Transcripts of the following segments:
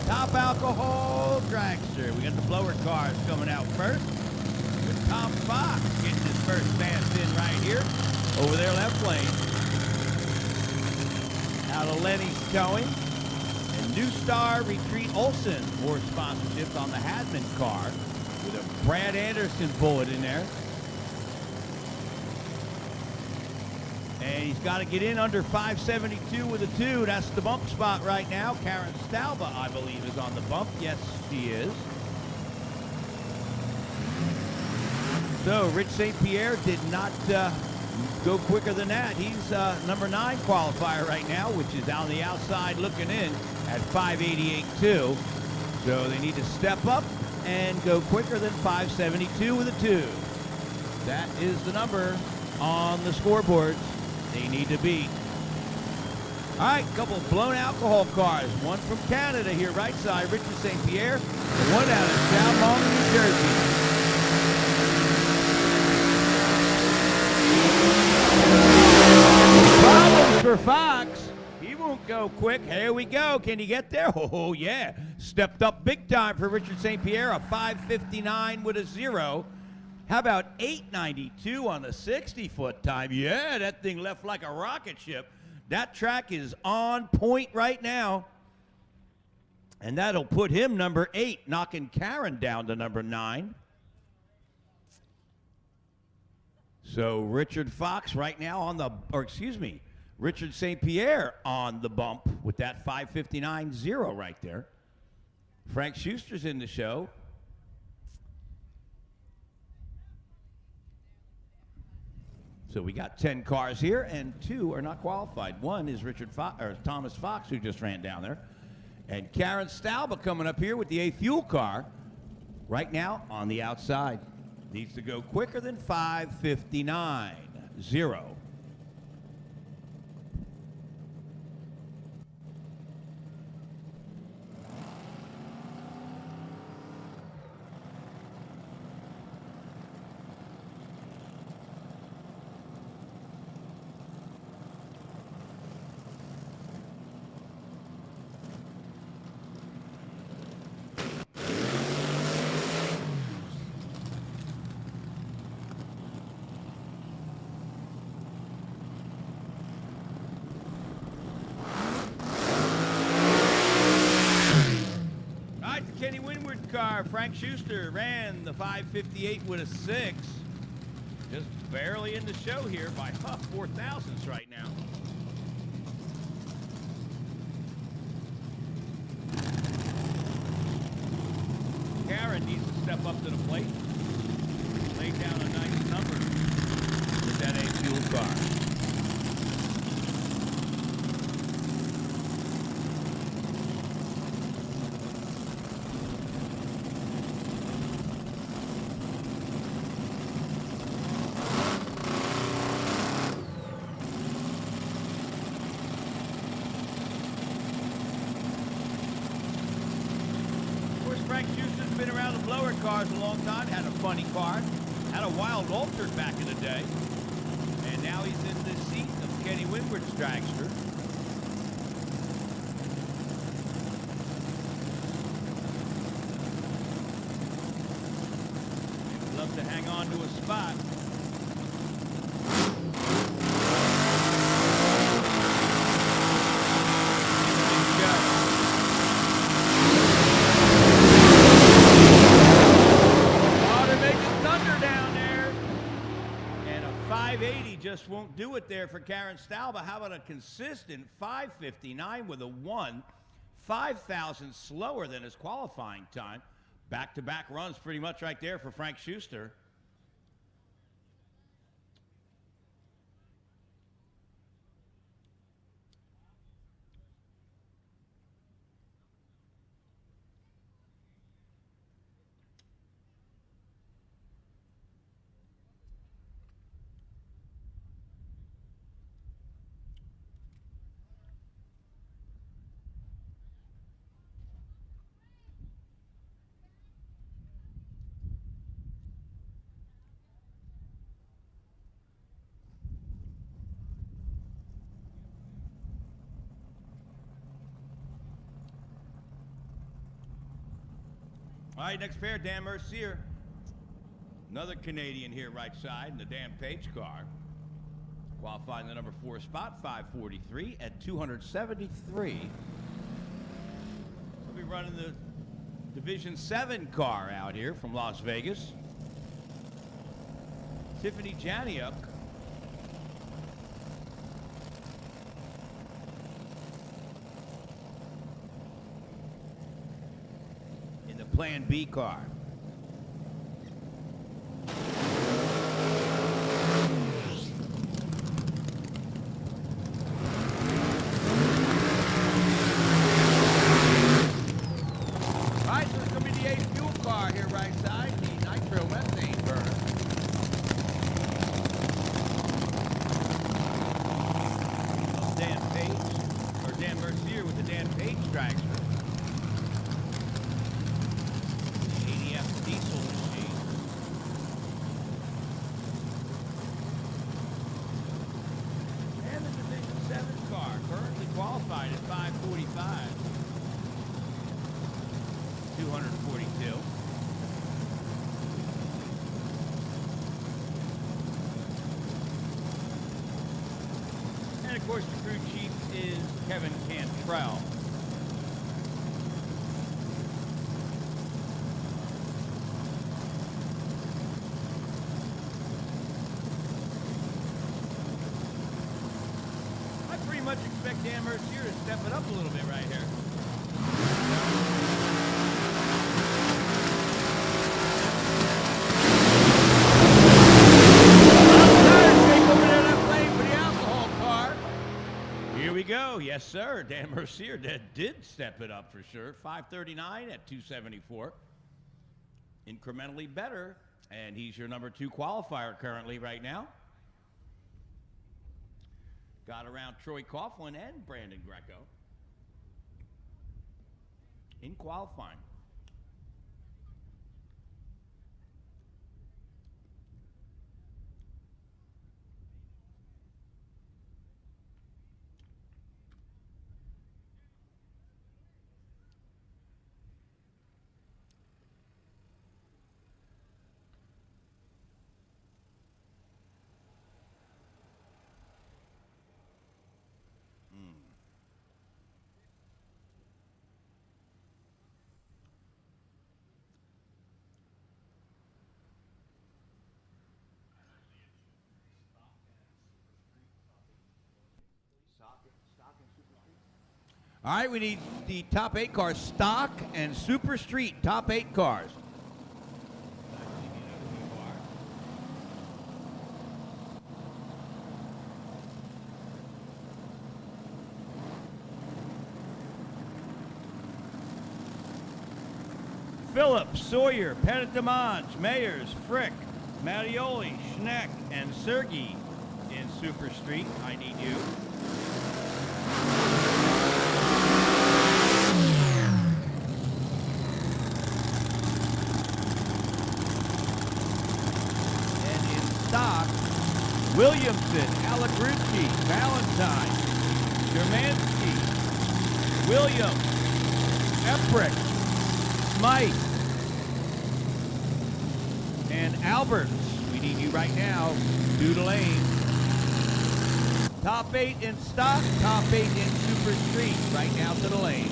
top alcohol dragster. We got the blower cars coming out first. With Tom Fox getting his first pass in right here over their left lane. Out of Lenny's towing. And New Star Retreat Olson, more sponsorships on the Hadman car with a Brad Anderson bullet in there. And he's got to get in under 572 with a 2. That's the bump spot right now. Karen Stalba, I believe, is on the bump. Yes, she is. So Rich St. Pierre did not go quicker than that. He's number 9 qualifier right now, which is on the outside looking in at 588.2. So they need to step up and go quicker than 572 with a 2. That is the number on the scoreboards they need to beat. All right, couple of blown alcohol cars. One from Canada here, right side, Richard St. Pierre. And one out of Southampton, New Jersey. Problems for Fox. He won't go quick. Here we go. Can he get there? Oh, yeah. Stepped up big time for Richard St. Pierre. A 5:59 with a 0. How about 8:92 on the 60-foot time? Yeah, that thing left like a rocket ship. That track is on point right now. And that'll put him number 8, knocking Karen down to number 9. So Richard Fox right now on the, or excuse me, Richard St. Pierre on the bump with that 5:59.0 right there. Frank Schuster's in the show. So we got 10 cars here, and 2 are not qualified. One is Thomas Fox, who just ran down there. And Karen Stalba coming up here with the A Fuel car. Right now, on the outside. Needs to go quicker than 5:59.0. Frank Schuster ran the 5:58 with a 6. Just barely in the show here by 4,000ths right now. Karen needs to step up to the plate. Lay down a nice number with that A Fuel car. Cars a long time, had a funny car, had a wild Walter back in the day, and now he's in the seat of Kenny Windward's dragster. He'd love to hang on to a spot. Just won't do it there for Karen Stalba. How about a consistent 5:59 with a 1, 5,000 slower than his qualifying time. Back-to-back runs pretty much right there for Frank Schuster. All right, next pair, Dan Mercier. Another Canadian here right side in the Dan Page car. Qualifying the number 4 spot, 543 at 273. We'll be running the Division 7 car out here from Las Vegas. Tiffany Janiuk. In the Plan B car. Qualified at 545, 242. And of course, the crew chief is Kevin Cantrell. Much expect Dan Mercier to step it up a little bit right here. For the alcohol car. Here we go. Yes, sir. Dan Mercier did step it up for sure. 539 at 274. Incrementally better. And he's your number 2 qualifier currently right now. Got around Troy Coughlin and Brandon Greco in qualifying. All right, we need the top 8 cars, stock and super street, top 8 cars. Phillips, Sawyer, Pettit-Demange, Mayers, Frick, Mattioli, Schneck, and Sergey in super street. I need you. Williamson, Allegrucci, Valentine, Germansky, Williams, Eprick, Smythe, and Alberts. We need you right now. Doodle Lane. Top 8 in stock, top 8 in super street. Right now to the lane.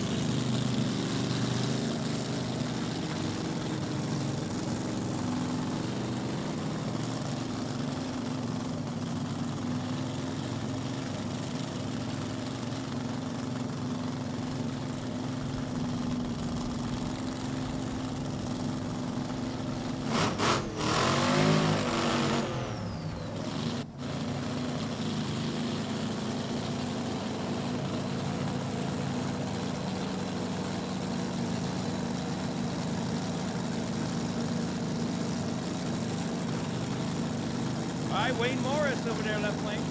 All right, Wayne Morris over there, left lane.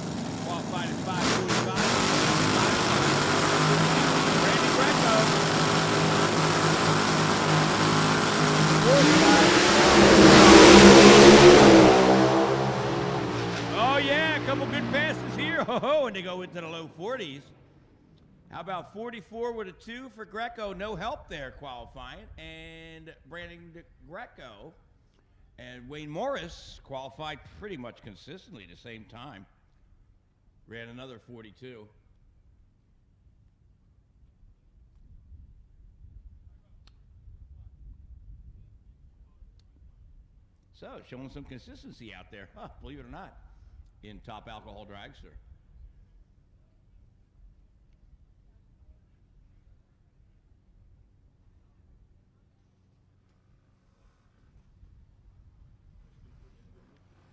Qualified at 545. Randy Greco. 45. Oh, yeah, a couple good passes here. Oh, and they go into the low 40s. How about 44 with a 2 for Greco? No help there qualifying. And Brandon Greco and Wayne Morris qualified pretty much consistently at the same time. Ran another 42. So, showing some consistency out there, believe it or not, in top alcohol dragster.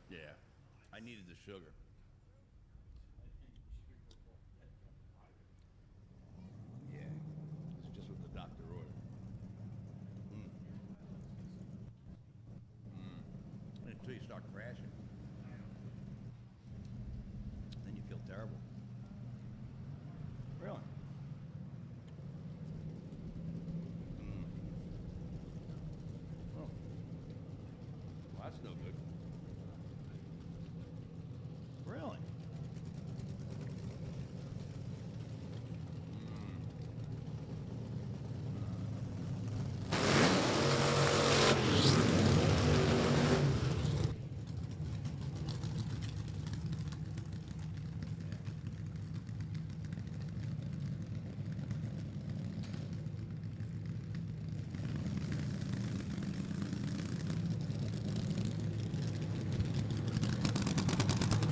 Yeah, I needed the sugar. Yeah, it's just what the doctor ordered. Until you start crashing. Then you feel terrible. Really? Oh. Well, that's no good. Really?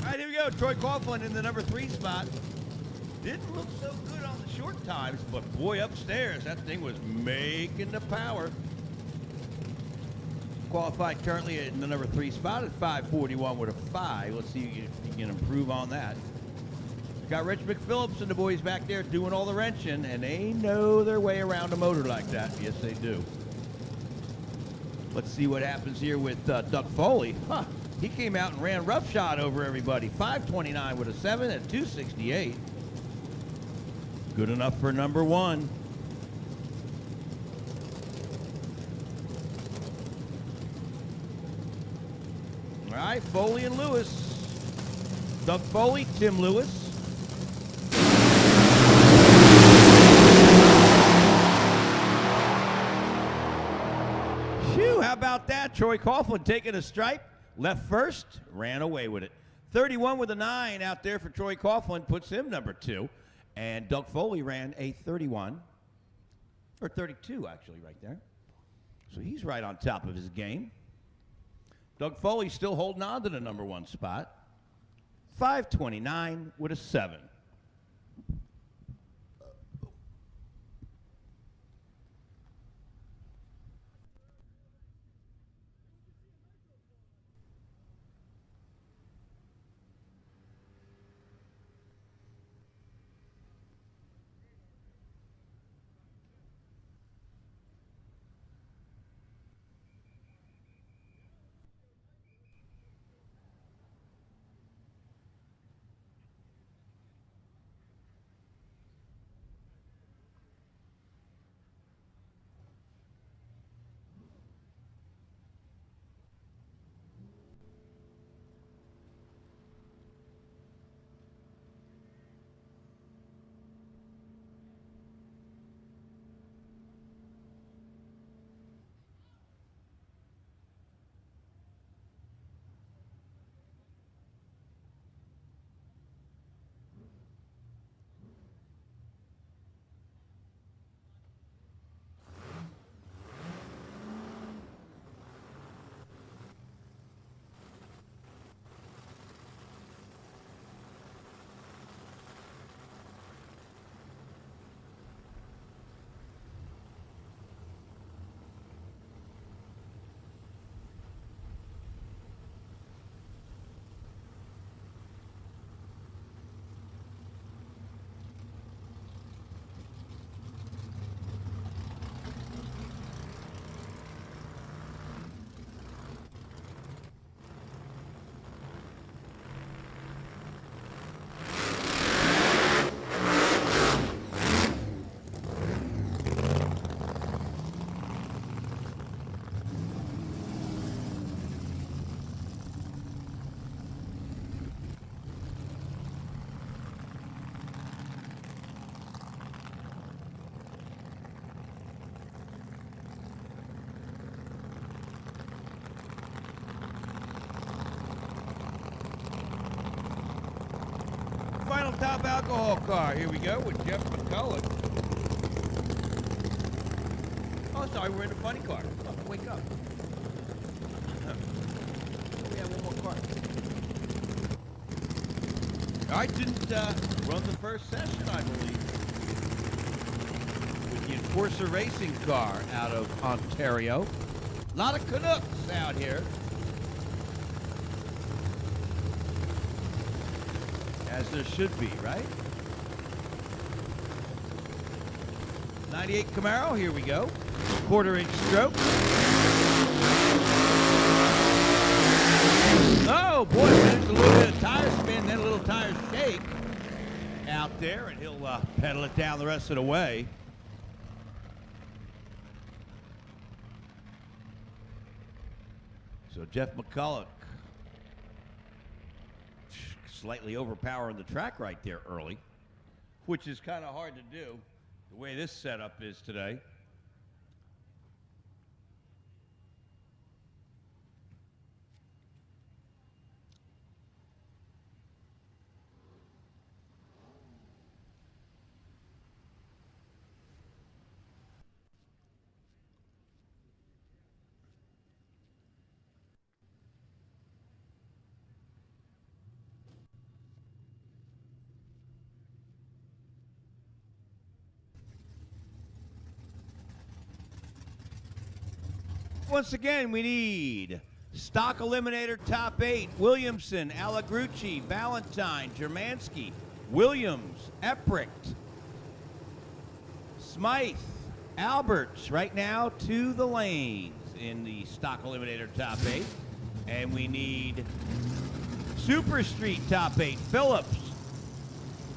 All right, here we go. Troy Coughlin in the number 3 spot. Didn't look so good on the short times, but boy, upstairs, that thing was making the power. Qualified currently in the number 3 spot at 5:41 with a 5. Let's see if you can improve on that. Got Rich McPhillips and the boys back there doing all the wrenching, and they know their way around a motor like that. Yes, they do. Let's see what happens here with Doug Foley. He came out and ran roughshod over everybody. 5:29 with a 7 at 2:68. Good enough for number 1. All right, Foley and Lewis. Doug Foley, Tim Lewis. Phew, how about that? Troy Coughlin taking a stripe. Left first, ran away with it. 31 with a 9 out there for Troy Coughlin, puts him number 2. And Doug Foley ran a 31, or 32 actually right there. So he's right on top of his game. Doug Foley still holding on to the number 1 spot. 5:29 with a 7. top alcohol car. Here we go with Jeff McCullough. Oh, sorry, we're in a funny car. Oh, wake up. We have one more car. All right, didn't run the first session, I believe, with the Enforcer Racing car out of Ontario. A lot of Canucks out here. As there should be, right? 98 Camaro, here we go. Quarter-inch stroke. Oh, boy, there's a little bit of tire spin, then a little tire shake out there, and he'll pedal it down the rest of the way. So Jeff McCullough slightly overpowering the track right there early, which is kind of hard to do the way this setup is today. Once again, we need stock eliminator top 8. Williamson, Allegrucci, Valentine, Germansky, Williams, Eprecht, Smythe, Alberts right now to the lanes in the stock eliminator top 8. And we need Super Street top 8. Phillips,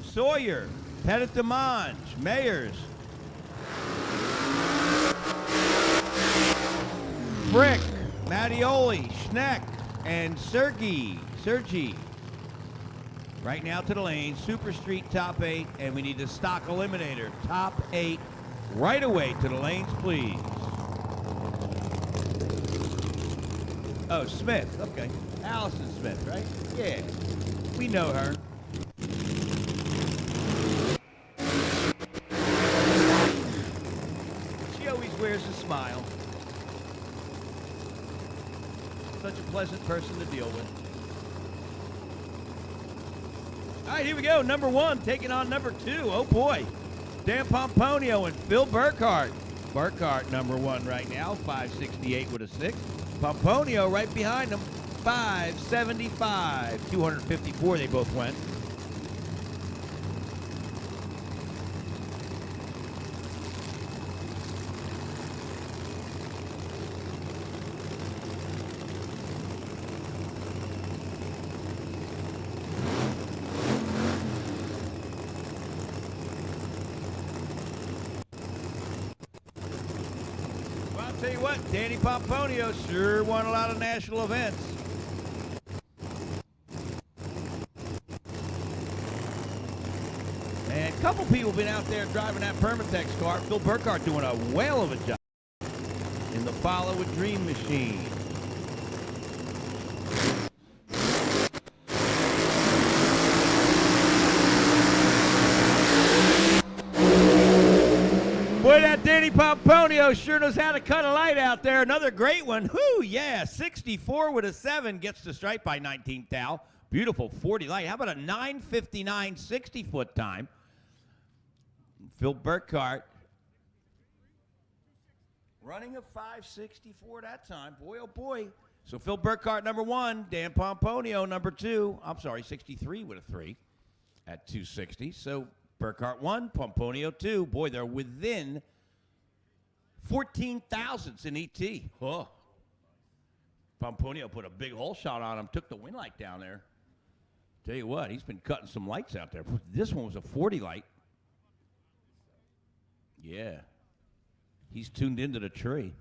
Sawyer, Pettit Demange, Mayers, Frick, Mattioli, Schneck, and Sergi. Right now to the lane, Super Street top 8, and we need the stock eliminator top 8 right away to the lanes, please. Oh, Smith, okay. Allison Smith, right? Yeah, we know her. She always wears a smile. Such a pleasant person to deal with. All right, here we go. Number 1 taking on number 2. Oh, boy. Dan Pomponio and Phil Burkhart. Burkhart, number 1 right now, 568 with a 6. Pomponio right behind him, 575. 254 they both went. Tell you what, Danny Pomponio sure won a lot of national events. And a couple people have been out there driving that Permatex car. Phil Burkhart doing a whale of a job in the Follow a Dream machine. Boy, that Danny Pomponio sure knows how to cut a light out there. Another great one. Whoo, yeah, 64 with a 7 gets the stripe by 19th thou. Beautiful 40 light. How about a 9:59 60-foot time? Phil Burkhart running a 5:64 that time. Boy, oh boy. So Phil Burkhart, number 1. Dan Pomponio, number 2. I'm sorry, 63 with a 3 at 260. So Burkhart 1, Pomponio 2. Boy, they're within 14 thousandths in ET. Oh. Pomponio put a big hole shot on him, took the wind light down there. Tell you what, he's been cutting some lights out there. This one was a 40 light. Yeah. He's tuned into the tree.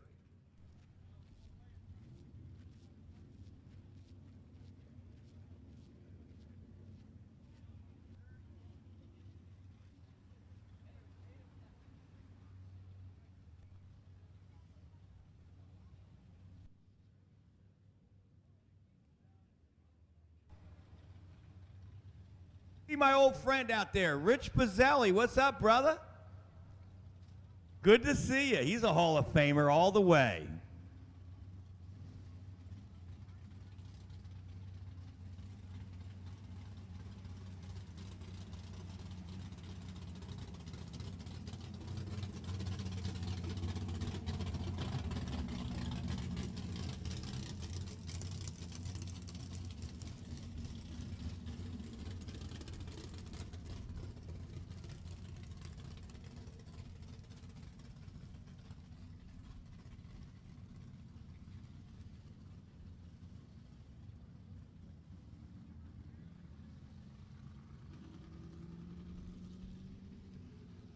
See my old friend out there, Rich Pizzelli. What's up, brother? Good to see you. He's a Hall of Famer all the way.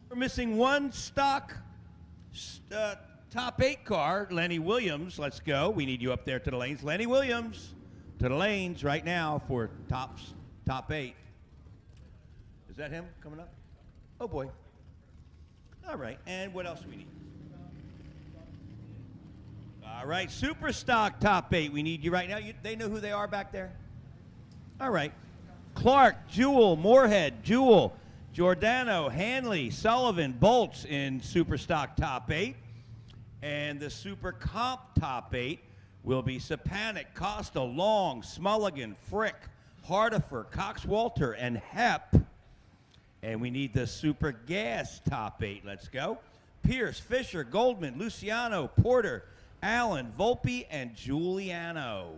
We're missing one stock top 8 car, Lenny Williams. Let's go. We need you up there to the lanes. Lenny Williams to the lanes right now for top 8. Is that him coming up? Oh, boy. All right. And what else do we need? All right. Super stock top 8. We need you right now. They know who they are back there? All right. Clark, Jewell, Moorhead, Jewell, Giordano, Hanley, Sullivan, Bolts in Super Stock Top 8. And the Super Comp Top 8 will be Sapanic, Costa, Long, Smulligan, Frick, Hardifer, Cox-Walter, and Hep. And we need the Super Gas Top 8. Let's go. Pierce, Fisher, Goldman, Luciano, Porter, Allen, Volpe, and Giuliano.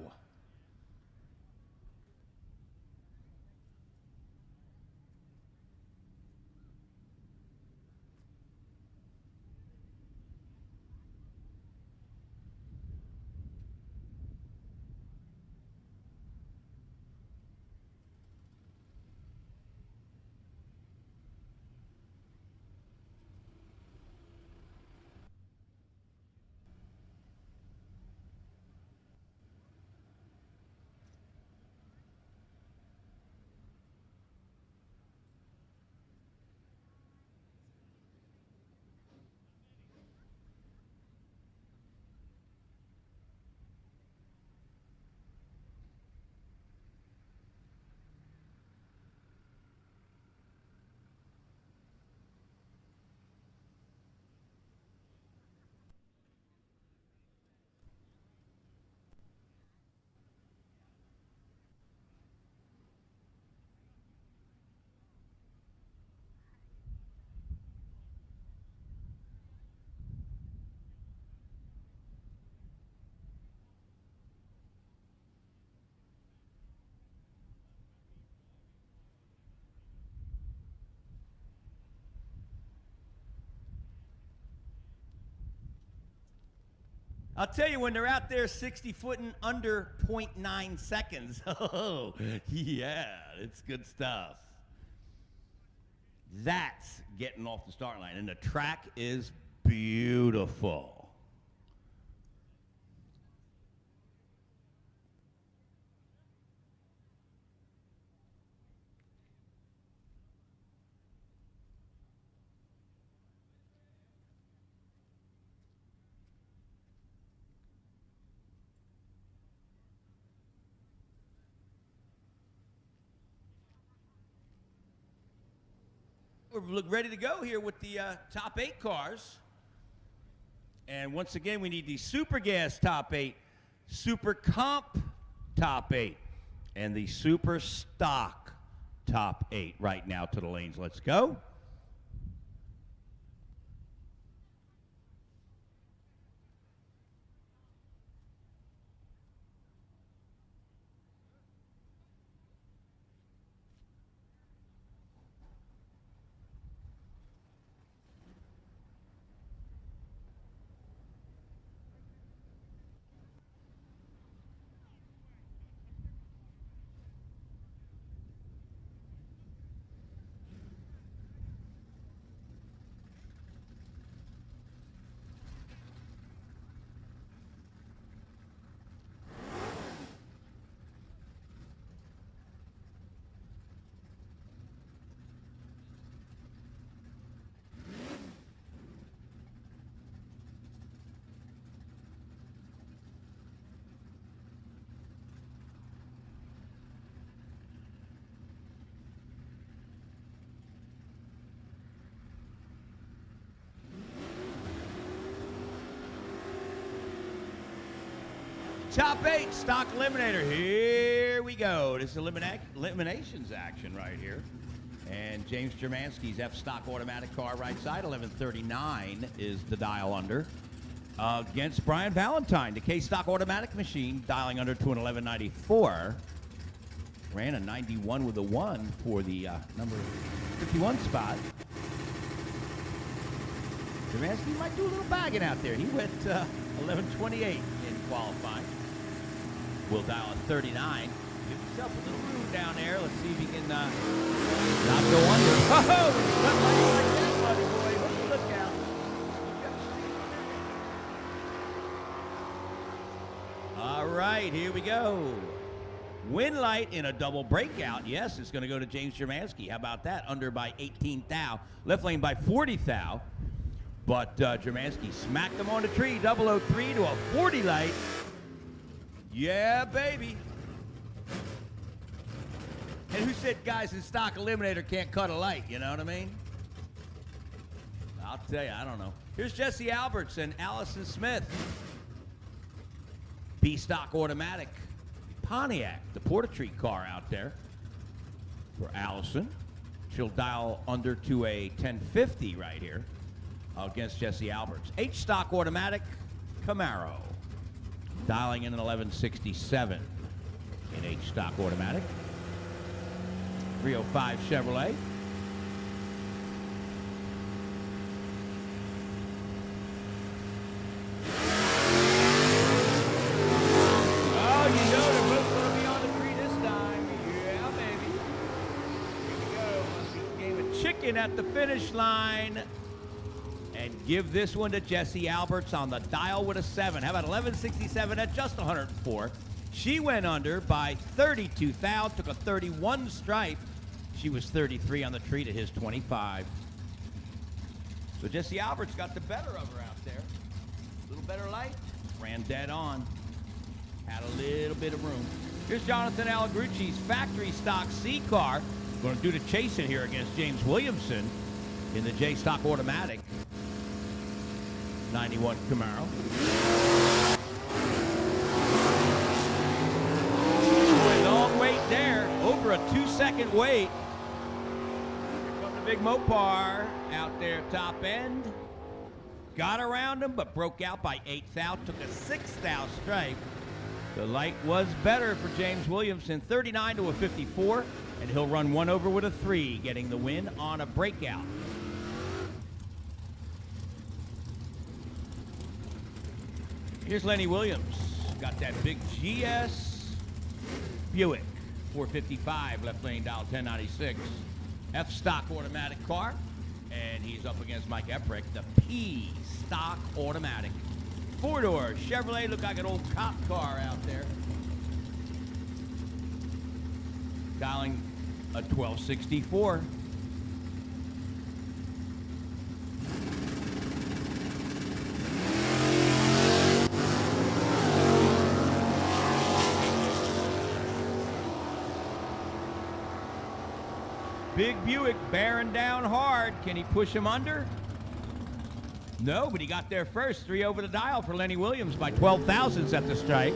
I'll tell you, when they're out there 60-footing under 0.9 seconds, oh, yeah, it's good stuff. That's getting off the start line, and the track is beautiful. We're ready to go here with the top 8 cars. And once again, we need the Super Gas Top 8, Super Comp Top 8, and the Super Stock Top 8 right now to the lanes. Let's go. top 8, stock eliminator. Here we go. This is eliminations action right here. And James Jermanski's F-stock automatic car right side, 1139 is the dial under. Against Brian Valentine, the K-stock automatic machine, dialing under to an 1194. Ran a 91 with a 1 for the number 51 spot. Jermanski might do a little bagging out there. He went 1128 in qualifying. We'll dial a 39. Give himself a little room down there. Let's see if he can not go under. Oh, not like that, buddy boy. Look out. All right, here we go. Win light in a double breakout. Yes, it's going to go to James Jermanski. How about that? Under by 18 thou. Left lane by 40 thou. But Jermanski smacked him on the tree. 003 to a 40 light. Yeah, baby. And who said guys in stock eliminator can't cut a light? You know what I mean? I'll tell you, I don't know. Here's Jesse Alberts and Allison Smith. B-stock automatic Pontiac, the Portatreat car out there for Allison. She'll dial under to a 1050 right here against Jesse Alberts. H-stock automatic Camaro, dialing in an 1167 in H-stock automatic. 305 Chevrolet. At the finish line and give this one to Jesse Alberts on the dial with a 7. How about 1167 at just 104? She went under by 32 thou, took a 31 stripe. She was 33 on the treat at his 25. So Jesse Alberts got the better of her out there. A little better light, ran dead on. Had a little bit of room. Here's Jonathan Allegrucci's factory stock C car. Going to do the chasing here against James Williamson in the J-stock automatic 91 Camaro. A long wait there, over a 2-second wait. Here comes the big Mopar out there top end. Got around him, but broke out by 8 thou, took a 6 thou stripe. The light was better for James Williamson, 39 to a 54. And he'll run 1 over with a 3, getting the win on a breakout. Here's Lenny Williams. Got that big GS Buick 455, left lane dial 1096. F-stock automatic car. And he's up against Mike Eprick, the P-stock automatic. 4-door Chevrolet, look like an old cop car out there. Dialing a 1264. Big Buick bearing down hard. Can he push him under? No, but he got there first. 3 over the dial for Lenny Williams by 12 thousandths at the strike.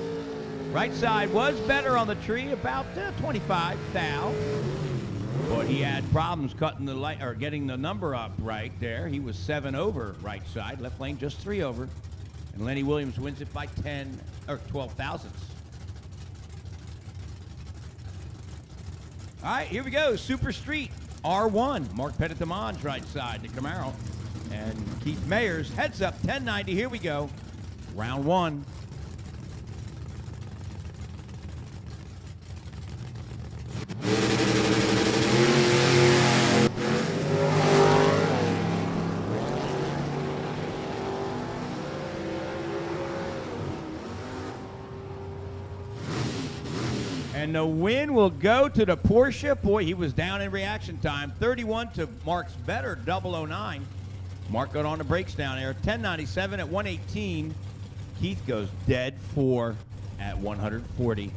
Right side was better on the tree, about 25 thou. But he had problems cutting the light or getting the number up right there. He was 7 over right side. Left lane just 3 over. And Lenny Williams wins it by 10 or 12 thousandths. All right, here we go. Super Street R1. Mark Pettit-Demange right side, the Camaro. And Keith Mayers heads up 1090. Here we go. Round 1. And the win will go to the Porsche. Boy, he was down in reaction time. 31 to Mark's better, 009. Mark got on the brakes down there. 1097 at 118. Keith goes dead 4 at 140.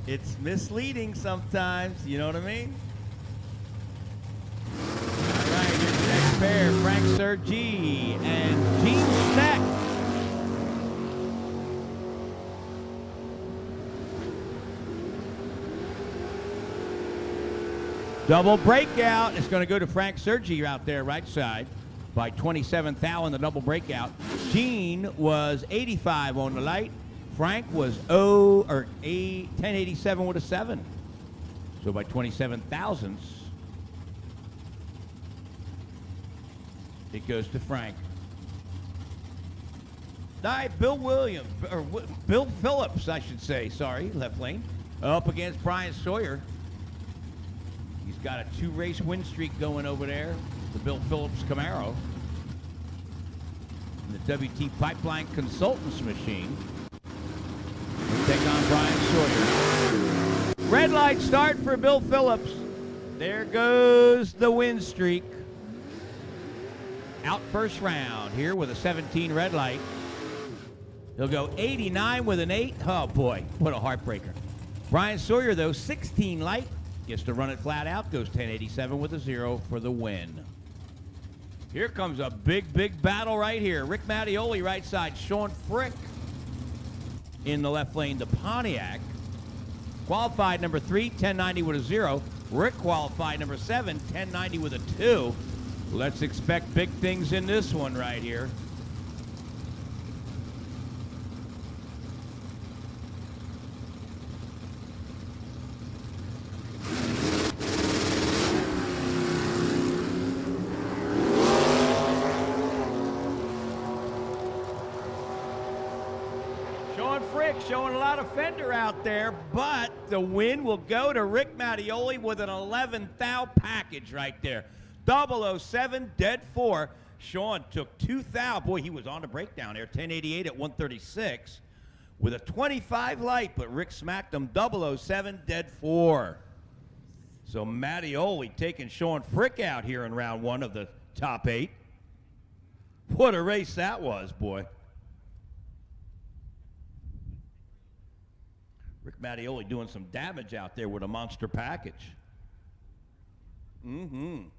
It's misleading sometimes, you know what I mean? All right, here's the next pair. Frank Sergi and Gene Steck. Double breakout. It's going to go to Frank Sergi out there, right side, by 27 thou in the double breakout. Gene was 85 on the light. Frank was 1087 with a 7. So by 27 thousandths, it goes to Frank. All right, Bill Phillips, I should say. Sorry, left lane. Up against Brian Sawyer. He's got a 2-race win streak going over there. The Bill Phillips Camaro. And the WT Pipeline Consultants machine. We'll take on Brian Sawyer. Red light start for Bill Phillips. There goes the win streak. Out first round here with a 17 red light. He'll go 89 with an 8. Oh, boy, what a heartbreaker. Brian Sawyer, though, 16 light. Gets to run it flat out. Goes 1087 with a 0 for the win. Here comes a big, big battle right here. Rick Mattioli, right side. Sean Frick in the left lane, the Pontiac. Qualified number 3, 1090 with a 0. Rick qualified number 7, 1090 with a 2. Let's expect big things in this one right here. Showing a lot of fender out there, but the win will go to Rick Mattioli with an 11 thou package right there. 007 dead 4. Sean took 2 thou. Boy, he was on the breakdown there. 1088 at 136 with a 25 light, but Rick smacked him 007 dead 4. So Mattioli taking Sean Frick out here in round 1 of the top 8. What a race that was, boy. Rick Mattioli doing some damage out there with a monster package. And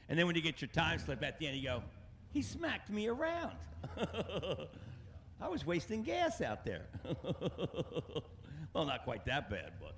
then when you get your time slip at the end, you go, he smacked me around. I was wasting gas out there. Well, not quite that bad, but.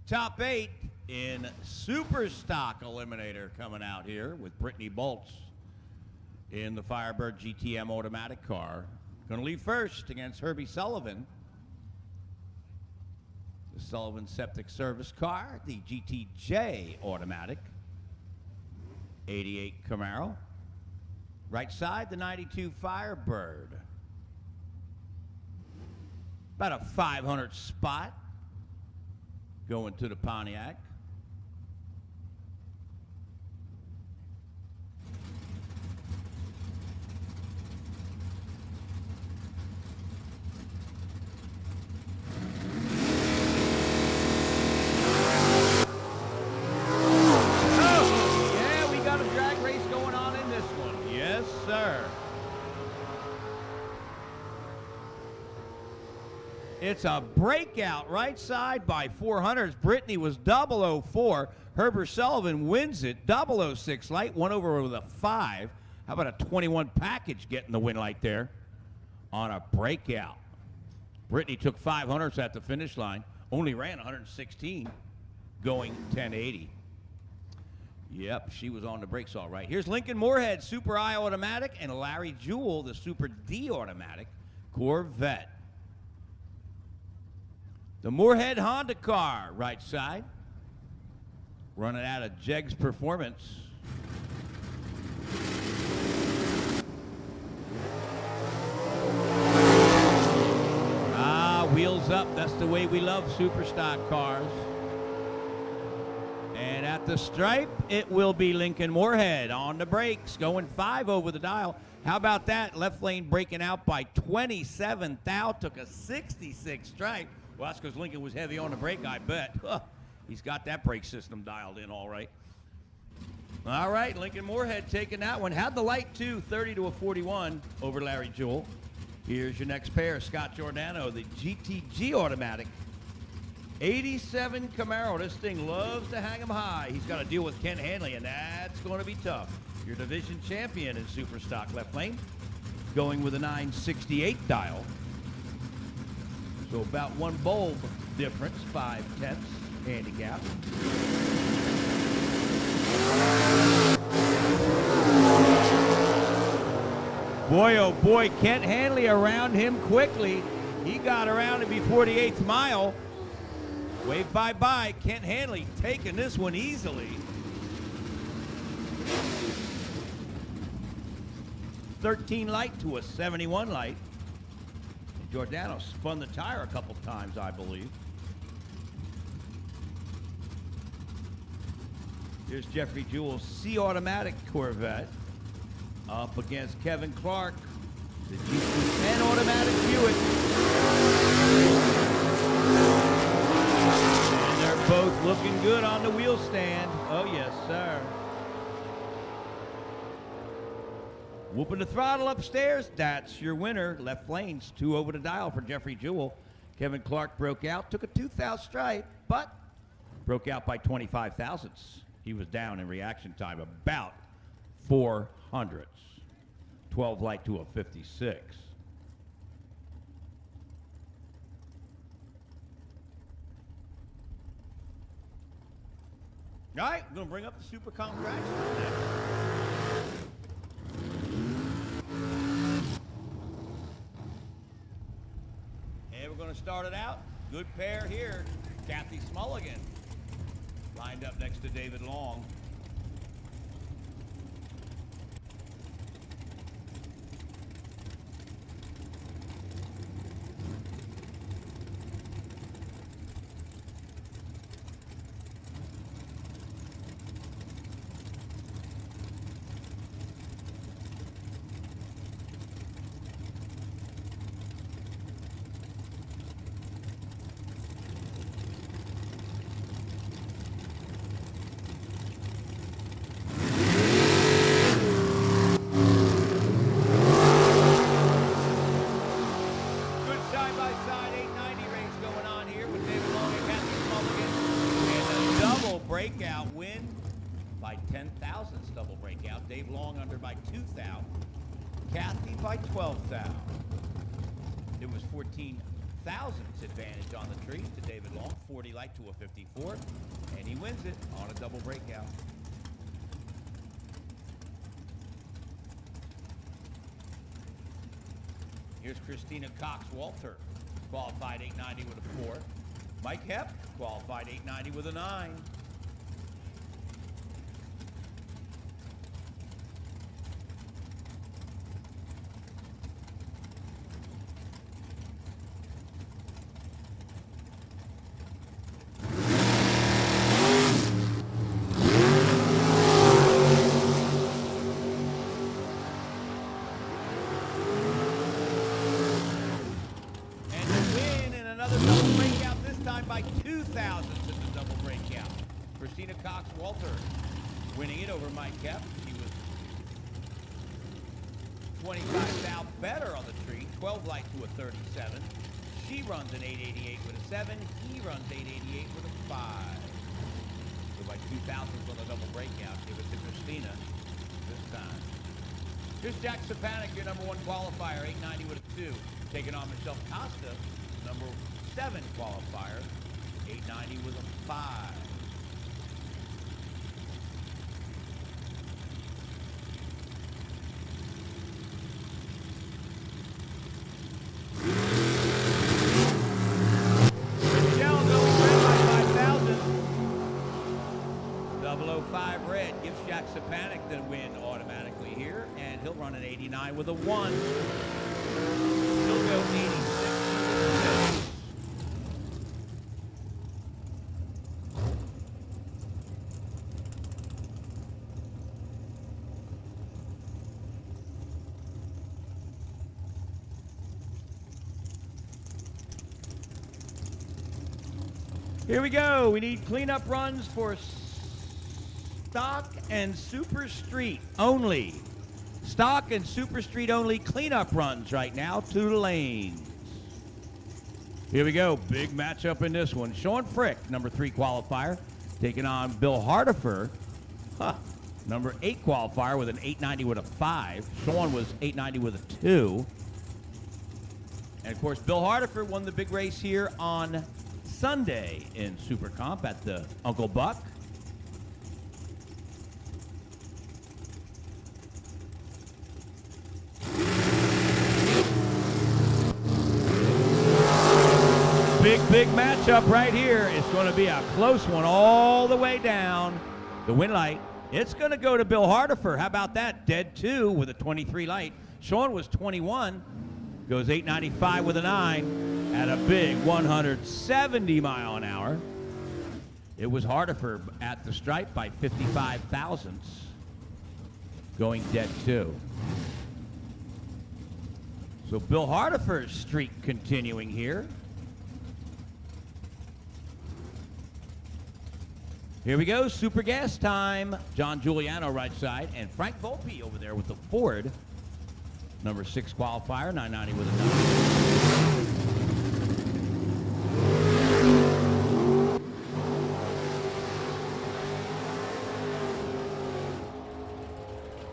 Top 8 in Super Stock Eliminator coming out here with Brittany Bolts in the Firebird GTM automatic car. Going to leave first against Herbie Sullivan. The Sullivan Septic Service car, the GTJ automatic. 88 Camaro. Right side, the 92 Firebird. About a 500 spot going to the Pontiac. It's a breakout right side by 400s. Brittany was 004. Herbert Sullivan wins it. 006 light. One over with a 5. How about a 21 package getting the win light there on a breakout? Brittany took 500s at the finish line. Only ran 116 going 1080. Yep, she was on the brakes all right. Here's Lincoln Moorhead, Super I automatic, and Larry Jewell, the Super D automatic Corvette. The Moorhead Honda car, right side. Running out of Jegs Performance. Wheels up. That's the way we love super stock cars. And at the stripe, it will be Lincoln Moorhead on the brakes, going 5 over the dial. How about that? Left lane breaking out by 27. Thou took a 66 stripe. Well, that's because Lincoln was heavy on the brake, I bet. He's got that brake system dialed in all right. All right, Lincoln Moorhead taking that one. Had the light, too, 30 to a 41 over Larry Jewell. Here's your next pair, Scott Giordano, the GTG automatic. 87 Camaro. This thing loves to hang him high. He's got to deal with Ken Hanley, and that's going to be tough. Your division champion in super stock left lane, going with a 968 dial. So about 1 bulb difference, 5/10 handicap. Boy, oh boy, Kent Hanley around him quickly. He got around him before the 8th mile. Wave bye-bye. Kent Hanley taking this one easily. 13 light to a 71 light. Giordano spun the tire a couple times, I believe. Here's Jeffrey Jewell's C automatic Corvette up against Kevin Clark, the GT10 automatic Buick. And they're both looking good on the wheel stand. Oh, yes, sir. Whooping the throttle upstairs. That's your winner. Left lanes, 2 over the dial for Jeffrey Jewell. Kevin Clark broke out, took a 2,000 stripe, but broke out by 25 thousandths. He was down in reaction time about 400ths. 12 light to a 56. All right, we're going to bring up the Super Contracts next. And we're going to start it out. Good pair here. Kathy Smulligan lined up next to David Long. Breakout win by 10 thousandths, double breakout. Dave Long under by 2,000. Kathy by 12,000. It was 14 thousandths advantage on the tree to David Long, 40 light to a 54, and he wins it on a double breakout. Here's Christina Cox-Walter, qualified 890 with a 4. Mike Hepp, qualified 890 with a 9. By 2 thousandths in the double breakout. Christina Cox-Walter winning it over Mike Hepp. He was 25 thou better on the tree, 12 light to a 37. She runs an 888 with a 7. He runs 888 with a 5. So by 2 thousandths on the double breakout, give it to Christina this time. Here's Jack Sapanik, your number 1 qualifier, 890 with a 2, taking on Michelle Costa, number 7 qualifier, 890 with a 5. Michelle going red by 5,000. 005 red gives Jack Sapanik the win automatically here, and he'll run an 89 with a 1. He'll go 86. Here we go. We need cleanup runs for stock and super street only. Stock and super street only cleanup runs right now to the lanes. Here we go. Big matchup in this one. Sean Frick, number 3 qualifier, taking on Bill Hardifer, number 8 qualifier with an 890 with a 5. Sean was 890 with a 2. And of course, Bill Hardifer won the big race here on Sunday in Super Comp at the Uncle Buck. Big matchup right here. It's going to be a close one all the way down. The win light, it's going to go to Bill Hardifer. How about that? Dead 2 with a 23 light. Sean was 21. Goes 895 with a 9 at a big 170 mile an hour. It was Hardifer at the stripe by 55 thousandths, going dead 2. So Bill Hardifer's streak continuing here. Here we go, super gas time. John Giuliano right side, and Frank Volpe over there with the Ford. Number 6 qualifier, 990 with a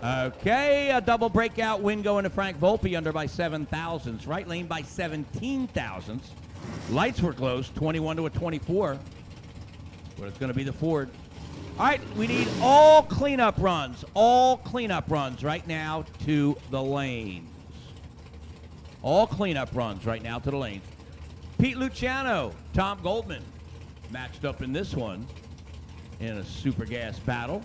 9. Okay, a double breakout win going to Frank Volpe, under by 7 thousandths. Right lane by 17 thousandths. Lights were close, 21 to a 24. But it's going to be the Ford. All right, we need all cleanup runs right now to the lanes. All cleanup runs right now to the lanes. Pete Luciano, Tom Goldman matched up in this one in a super gas battle.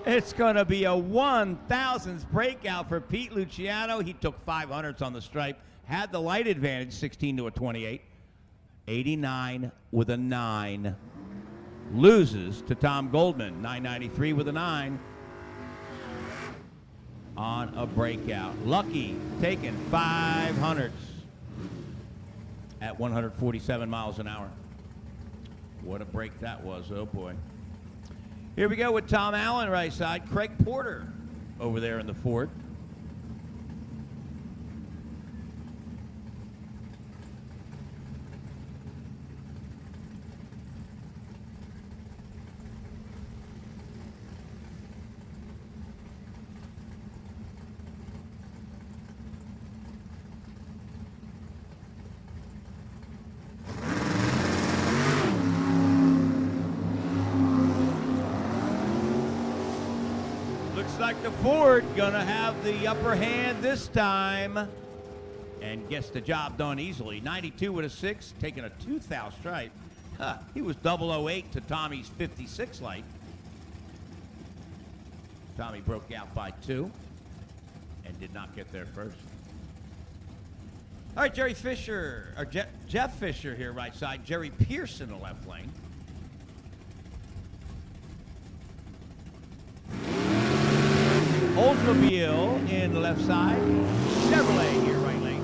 It's going to be a 1,000th breakout for Pete Luciano. He took 500ths on the stripe, had the light advantage, 16 to a 28. 89 with a 9. Loses to Tom Goldman, 993 with a 9 on a breakout. Lucky taking 500ths at 147 miles an hour. What a break that was, oh boy. Here we go with Tom Allen, right side. Craig Porter over there in the Ford. Looks like the Ford gonna have the upper hand this time and gets the job done easily. 92 with a 6, taking a tooth out stripe. He was 008 to Tommy's 56 light. Tommy broke out by 2 and did not get there first. All right, Jerry Fisher, or Jeff Fisher here, right side. Jerry Pierce in the left lane. Oldsmobile in the left side. Chevrolet here, right lane.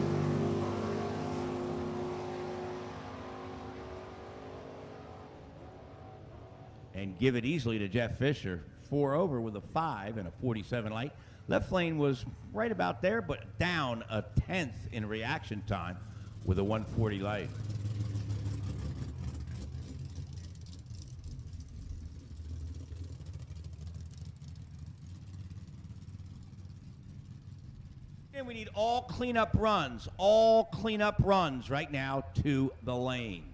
And give it easily to Jeff Fisher. 4 over with a 5 and a 47 light. Left lane was right about there, but down a 10th in reaction time with a 140 light. And we need all cleanup runs right now to the lanes.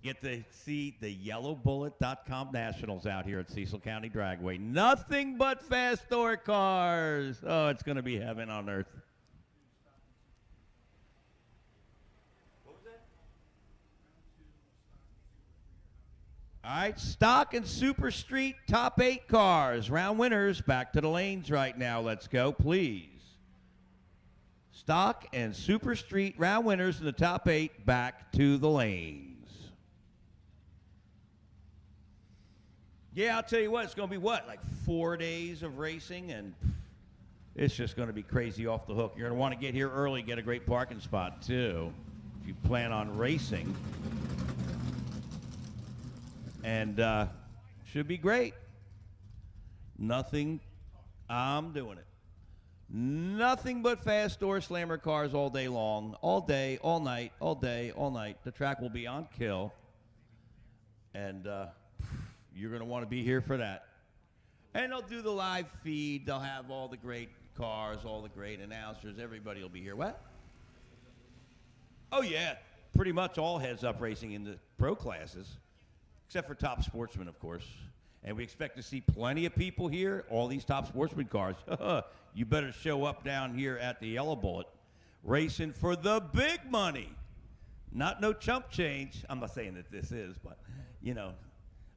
Get to see the yellowbullet.com Nationals out here at Cecil County Dragway. Nothing but fast door cars. Oh, it's going to be heaven on earth. What was that? All right, stock and super street top 8 cars. Round winners back to the lanes right now. Let's go, please. Stock and super street round winners in the top 8 back to the lanes. Yeah, I'll tell you what, it's going to be what, like 4 days of racing, and it's just going to be crazy off the hook. You're going to want to get here early, get a great parking spot, too, if you plan on racing. And should be great. I'm doing it. Nothing but fast door slammer cars all day long, all day, all night, all day, all night. The track will be on kill, and you're going to want to be here for that. And they'll do the live feed. They'll have all the great cars, all the great announcers. Everybody will be here. What? Oh, yeah. Pretty much all heads-up racing in the pro classes, except for Top Sportsman, of course. And we expect to see plenty of people here, all these Top Sportsman cars. You better show up down here at the Yellow Bullet, racing for the big money. Not no chump change. I'm not saying that this is, but, you know,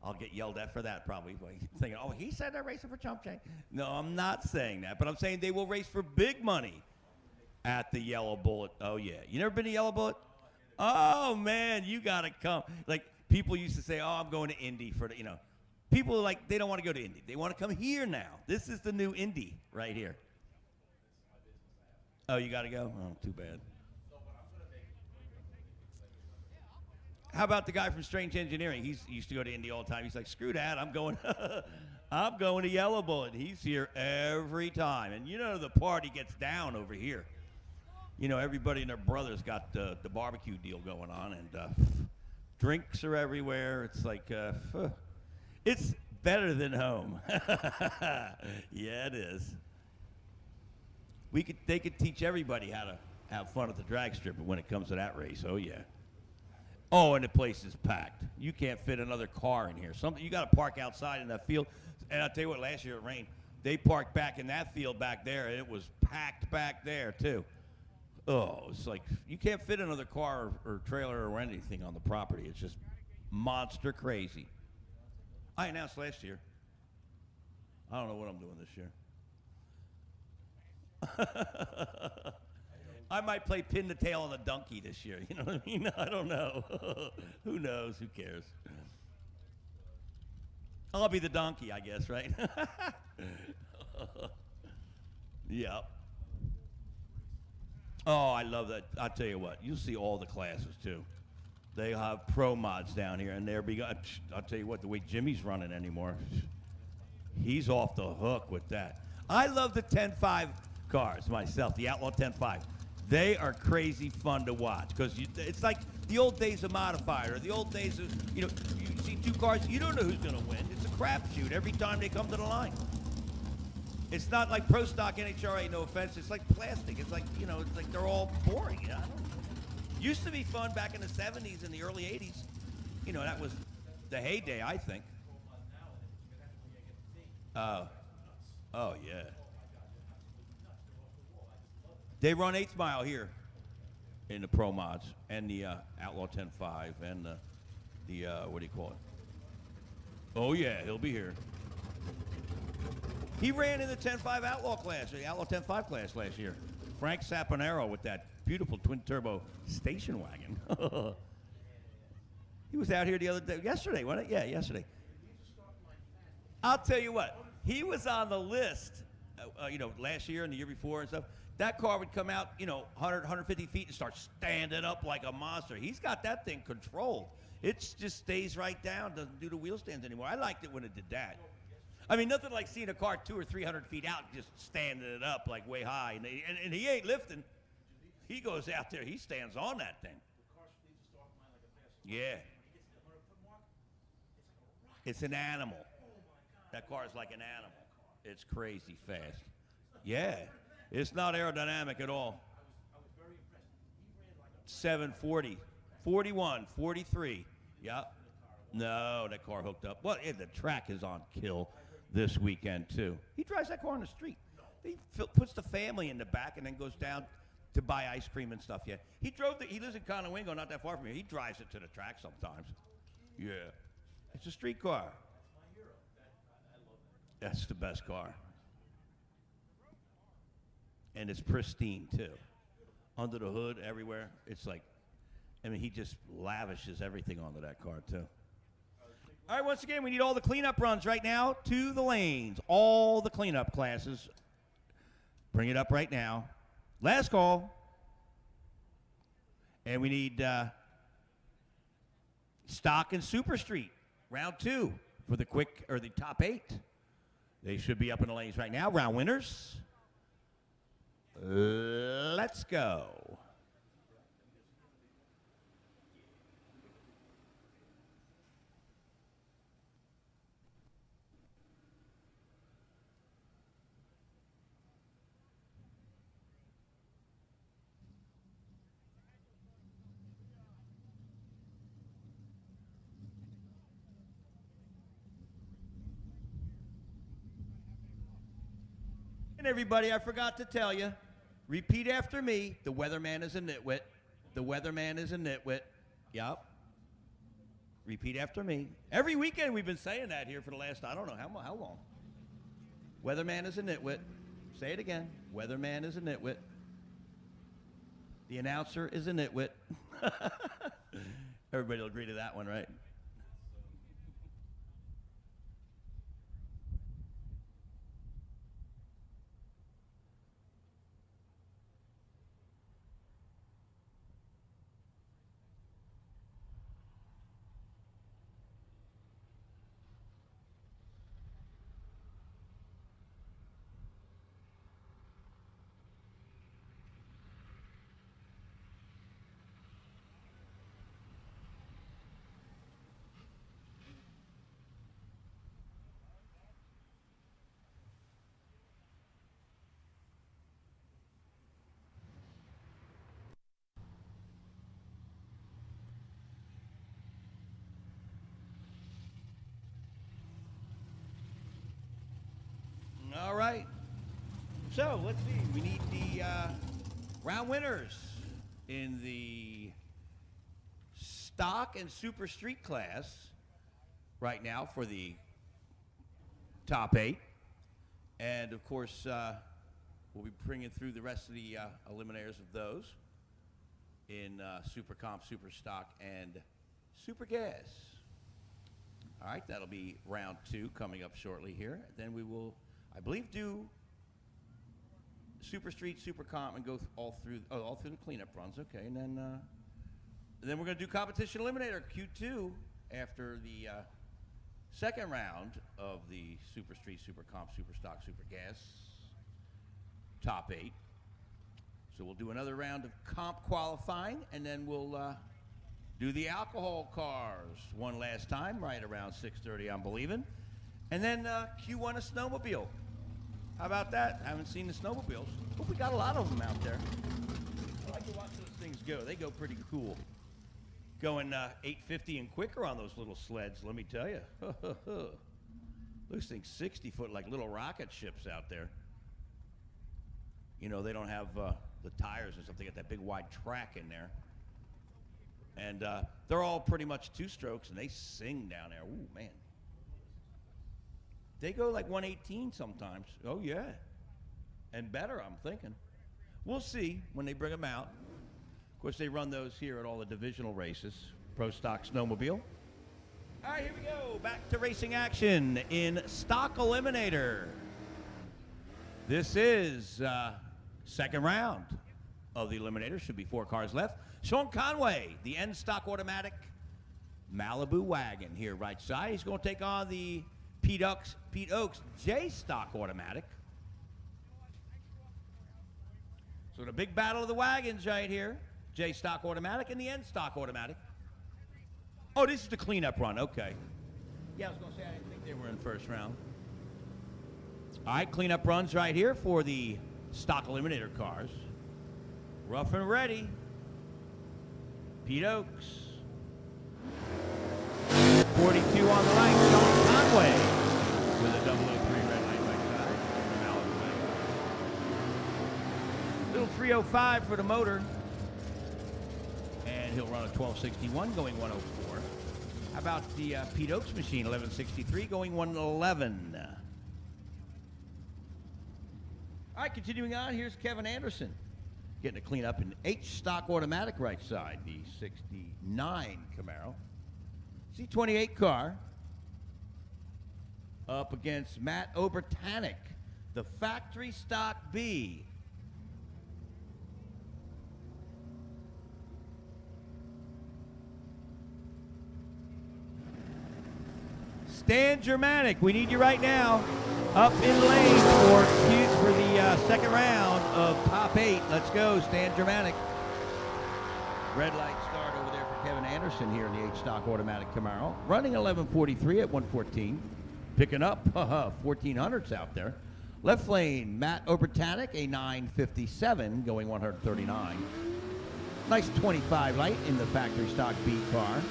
I'll get yelled at for that probably. Thinking, oh, he said they're racing for chump change. No, I'm not saying that, but I'm saying they will race for big money at the Yellow Bullet. Oh, yeah. You never been to Yellow Bullet? Oh, man, you got to come. Like, people used to say, oh, I'm going to Indy for the, you know. People, like, they don't want to go to Indy. They want to come here now. This is the new Indy right here. Oh, you got to go? Oh, too bad. How about the guy from Strange Engineering? He used to go to Indy all the time. He's like, screw that. I'm going I'm going to Yellow Bullet. He's here every time. And you know the party gets down over here. You know, everybody and their brothers got the barbecue deal going on, and drinks are everywhere. It's like, it's better than home. Yeah, it is. They could teach everybody how to have fun at the drag strip when it comes to that race. Oh, yeah. Oh, and the place is packed. You can't fit another car in here. You got to park outside in that field. And I'll tell you what, last year it rained. They parked back in that field back there, and it was packed back there, too. Oh, it's like you can't fit another car or trailer or anything on the property. It's just monster crazy. I announced last year. I don't know what I'm doing this year. I might play pin the tail on the donkey this year. You know what I mean? I don't know. Who knows? Who cares? I'll be the donkey, I guess, right? Yep. Oh, I love that. I'll tell you what. You'll see all the classes, too. They have pro mods down here, and I'll tell you what, the way Jimmy's running anymore, he's off the hook with that. I love the 10.5 cars myself, the Outlaw 10.5. They are crazy fun to watch because it's like the old days of modified or the old days of, you see two cars, you don't know who's going to win. It's a crapshoot every time they come to the line. It's not like pro stock NHRA, no offense. It's like plastic. It's like, it's like they're all boring. Used to be fun back in the 70s and the early 80s. That was the heyday, I think. Oh, yeah. They run 8th Mile here in the Pro Mods and the Outlaw 10.5 and the what do you call it? Oh, yeah, he'll be here. He ran in the 10.5 Outlaw class, the Outlaw 10.5 class last year. Frank Saponaro with that beautiful twin-turbo station wagon. He was out here the other day, yesterday, wasn't it? Yeah, yesterday. I'll tell you what, he was on the list, last year and the year before and stuff. That car would come out, 100, 150 feet and start standing up like a monster. He's got that thing controlled. It just stays right down, doesn't do the wheel stands anymore. I liked it when it did that. I mean, nothing like seeing a car 200 or 300 feet out just standing it up like way high. And he ain't lifting. He goes out there, he stands on that thing. Yeah. It's an animal. That car is like an animal. It's crazy fast. Yeah. It's not aerodynamic at all. 740, 41, 43. Yep. No, that car hooked up. Well, the track is on kill this weekend, too. He drives that car on the street. He puts the family in the back and then goes down to buy ice cream and stuff. Yeah. He lives in Conowingo, not that far from here. He drives it to the track sometimes. Yeah. It's a street car. That's the best car. And it's pristine, too. Under the hood, everywhere. It's like, he just lavishes everything onto that car, too. All right, once again, we need all the cleanup runs right now to the lanes. All the cleanup classes. Bring it up right now. Last call. And we need Stock and Super Street, round 2 for the top 8. They should be up in the lanes right now. Round winners. Let's go. And everybody, I forgot to tell you, repeat after me. The weatherman is a nitwit. The weatherman is a nitwit. Yep. Repeat after me. Every weekend we've been saying that here for the last, I don't know how long. Weatherman is a nitwit. Say it again. Weatherman is a nitwit. The announcer is a nitwit. Everybody will agree to that one, right? So let's see. We need the round winners in the stock and super street class right now for the top 8. And of course, we'll be bringing through the rest of the eliminators of those in super comp, super stock, and super gas. All right, that'll be round 2 coming up shortly here. Then we will, I believe, do super street, super comp, and go all through the cleanup runs. Okay, and then we're going to do competition eliminator Q2 after the second round of the super street, super comp, super stock, super gas top 8. So we'll do another round of comp qualifying, and then we'll do the alcohol cars one last time, right around 6:30, I'm believing. And then Q1 a snowmobile. How about that? I haven't seen the snowmobiles. But we got a lot of them out there. I like to watch those things go. They go pretty cool. Going 850 and quicker on those little sleds, let me tell you. Those things 60 foot like little rocket ships out there. You know, they don't have the tires and stuff. They got that big wide track in there. And they're all pretty much 2-strokes, and they sing down there. Ooh, man. They go like 118 sometimes. Oh, yeah. And better, I'm thinking. We'll see when they bring them out. Of course, they run those here at all the divisional races. Pro Stock Snowmobile. All right, here we go. Back to racing action in Stock Eliminator. This is second round of the Eliminator. Should be 4 cars left. Sean Conway, the N Stock Automatic Malibu wagon here right side. He's going to take on the Pete Oaks J Stock Automatic. So the big battle of the wagons right here. J Stock Automatic and the N Stock Automatic. Oh, this is the cleanup run. Okay. Yeah, I was going to say I didn't think they were in first round. All right, cleanup runs right here for the Stock Eliminator cars. Rough and ready. Pete Oaks. 42 on the line, Sean Conway with a 003 red light right side. Little 305 for the motor. And he'll run a 1261 going 104. How about the Pete Oaks machine, 1163 going 111. All right, continuing on, here's Kevin Anderson. Getting a clean up in H Stock Automatic right side, the 69 Camaro. C28 car up against Matt Obertanic, the factory stock B. Stan Germanic, we need you right now up in lane for the second round of top 8. Let's go, Stan Germanic. Red light start over there for Kevin Anderson here in the H-Stock Automatic Camaro. Running 1143 at 114. Picking up 1400s out there. Left lane, Matt Obertanic, a 957 going 139. Nice 25 light in the factory stock B car.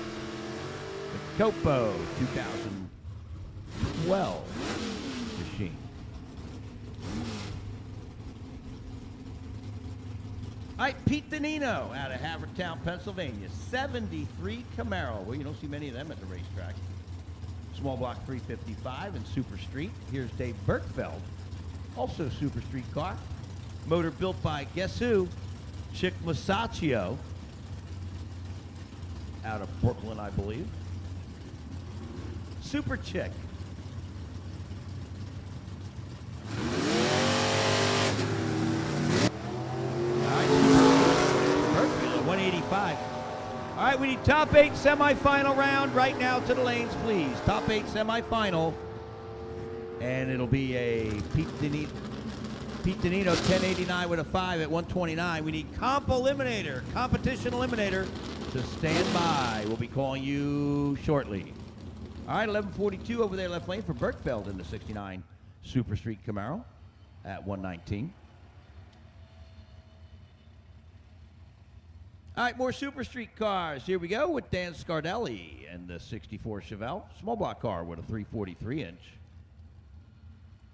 The Copo 2012 machine. All right, Pete Danino out of Havertown, Pennsylvania. 73 Camaro. Well, you don't see many of them at the racetrack. Small block 355 and Super Street. Here's Dave Berkfeld, also Super Street car. Motor built by, guess who? Chick Masaccio out of Brooklyn, I believe. Super Chick. All right, 185. All right, we need top 8 semifinal round right now to the lanes, please. Top 8 semifinal. And it'll be a Pete Danino 1089 with a 5 at 129. We need comp eliminator, competition eliminator to stand by. We'll be calling you shortly. All right, 1142 over there left lane for Berkfeld in the 69 Super Street Camaro at 119. All right, more Super Street cars. Here we go with Dan Scardelli and the 64 Chevelle. Small block car with a 343 inch.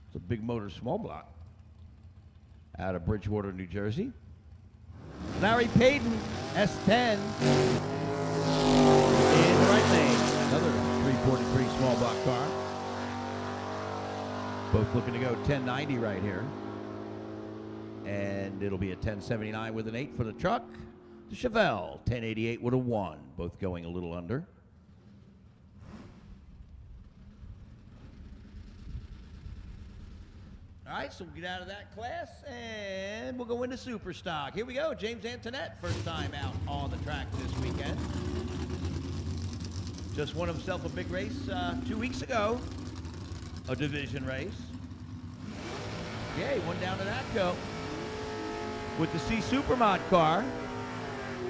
It's a big motor small block. out of Bridgewater, New Jersey. Larry Payton, S10, in the right lane. Another 343 small block car. Both looking to go 1090 right here. And it'll be a 1079 with an 8 for the truck. The Chevelle, 1088 with a 1. Both going a little under. All right, so we'll get out of that class, and we'll go into super stock. Here we go, James Antoinette, first time out on the track this weekend. Just won himself a big race 2 weeks ago, a division race. Yeah, he went down to Natco with the C Supermod car.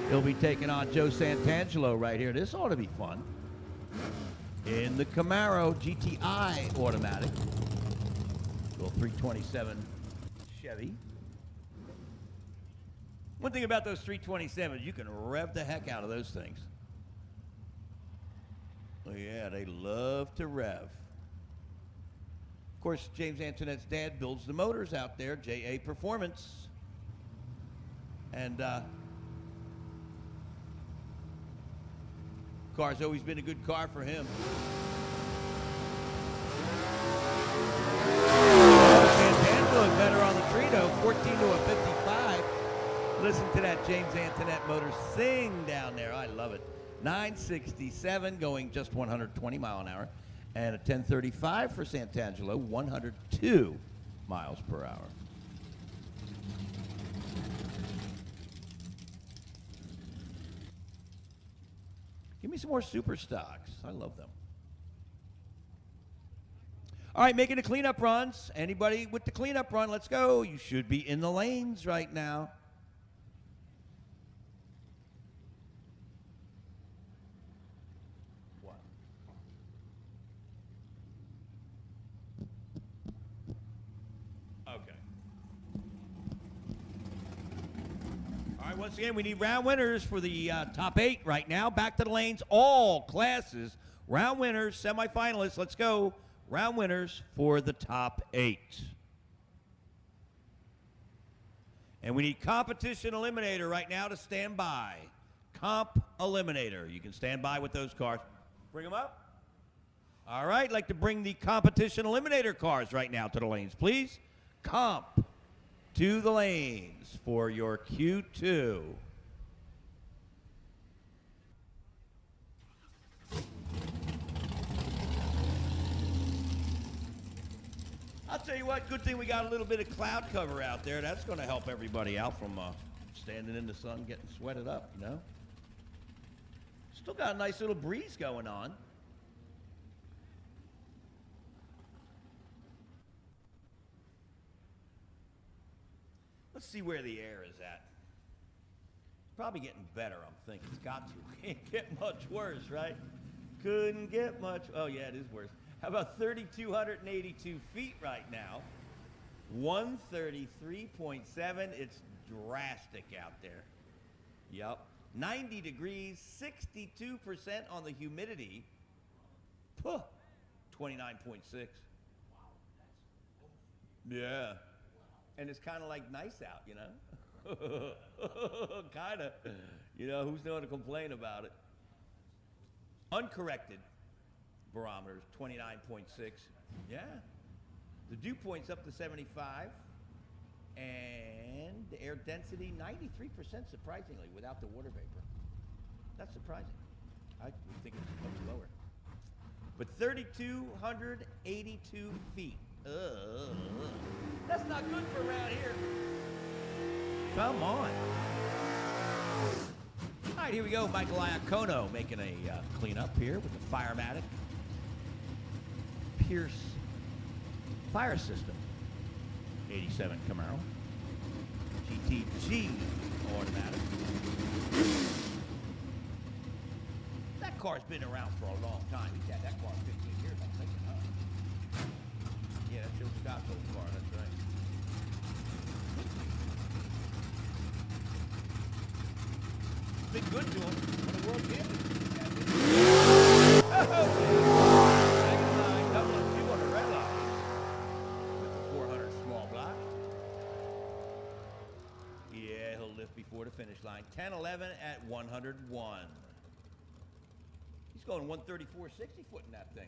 He'll be taking on Joe Santangelo right here. This ought to be fun. In the Camaro GTI automatic. Little 327 Chevy. One thing about those 327s, you can rev the heck out of those things. Oh yeah, they love to rev. Of course, James Antoinette's dad builds the motors out there, JA Performance. And car's always been a good car for him. Look better on the Trito, 14 to a 55. Listen to that James Antoinette motor sing down there. I love it. 967 going just 120 mile an hour. And a 1035 for Santangelo, 102 miles per hour. Give me some more super stocks. I love them. All right, making the cleanup runs. Anybody with the cleanup run, let's go. You should be in the lanes right now. What? Okay. All right, once again, we need round winners for the top 8 right now. Back to the lanes, all classes. Round winners, semifinalists, let's go. Round winners for the top 8. And we need competition eliminator right now to stand by. Comp eliminator. You can stand by with those cars. Bring them up. All right, I'd like to bring the competition eliminator cars right now to the lanes, please. Comp to the lanes for your Q2. I'll tell you what, good thing we got a little bit of cloud cover out there. That's going to help everybody out from standing in the sun, getting sweated up, you know. Still got a nice little breeze going on. Let's see where the air is at. Probably getting better, I'm thinking. It's got to. Can't get much worse, right? Couldn't get much. Oh, yeah, it is worse. How about 3,282 feet right now? 133.7. It's drastic out there. Yep. 90 degrees, 62% on the humidity. 29.6. Yeah. And it's kind of like nice out, you know? Kind of. You know, who's going to complain about it? Uncorrected barometers, 29.6. Yeah. The dew point's up to 75. And the air density, 93% surprisingly, without the water vapor. That's surprising. I would think it's much lower. But 3,282 feet. That's not good for around here. Come on. All right, here we go. Michael Iacono making a cleanup here with the Firematic Pierce Fire System. 87 Camaro. GTG automatic. That car's been around for a long time. He's had that car 15 years, I'm thinking, huh? Yeah, that's Joe Scott's old car, that's right. Been good to him. Won a world championship. Second line, double and 2 on the red line. With the 400 small block. 11 at 101. He's going 134, 60 foot in that thing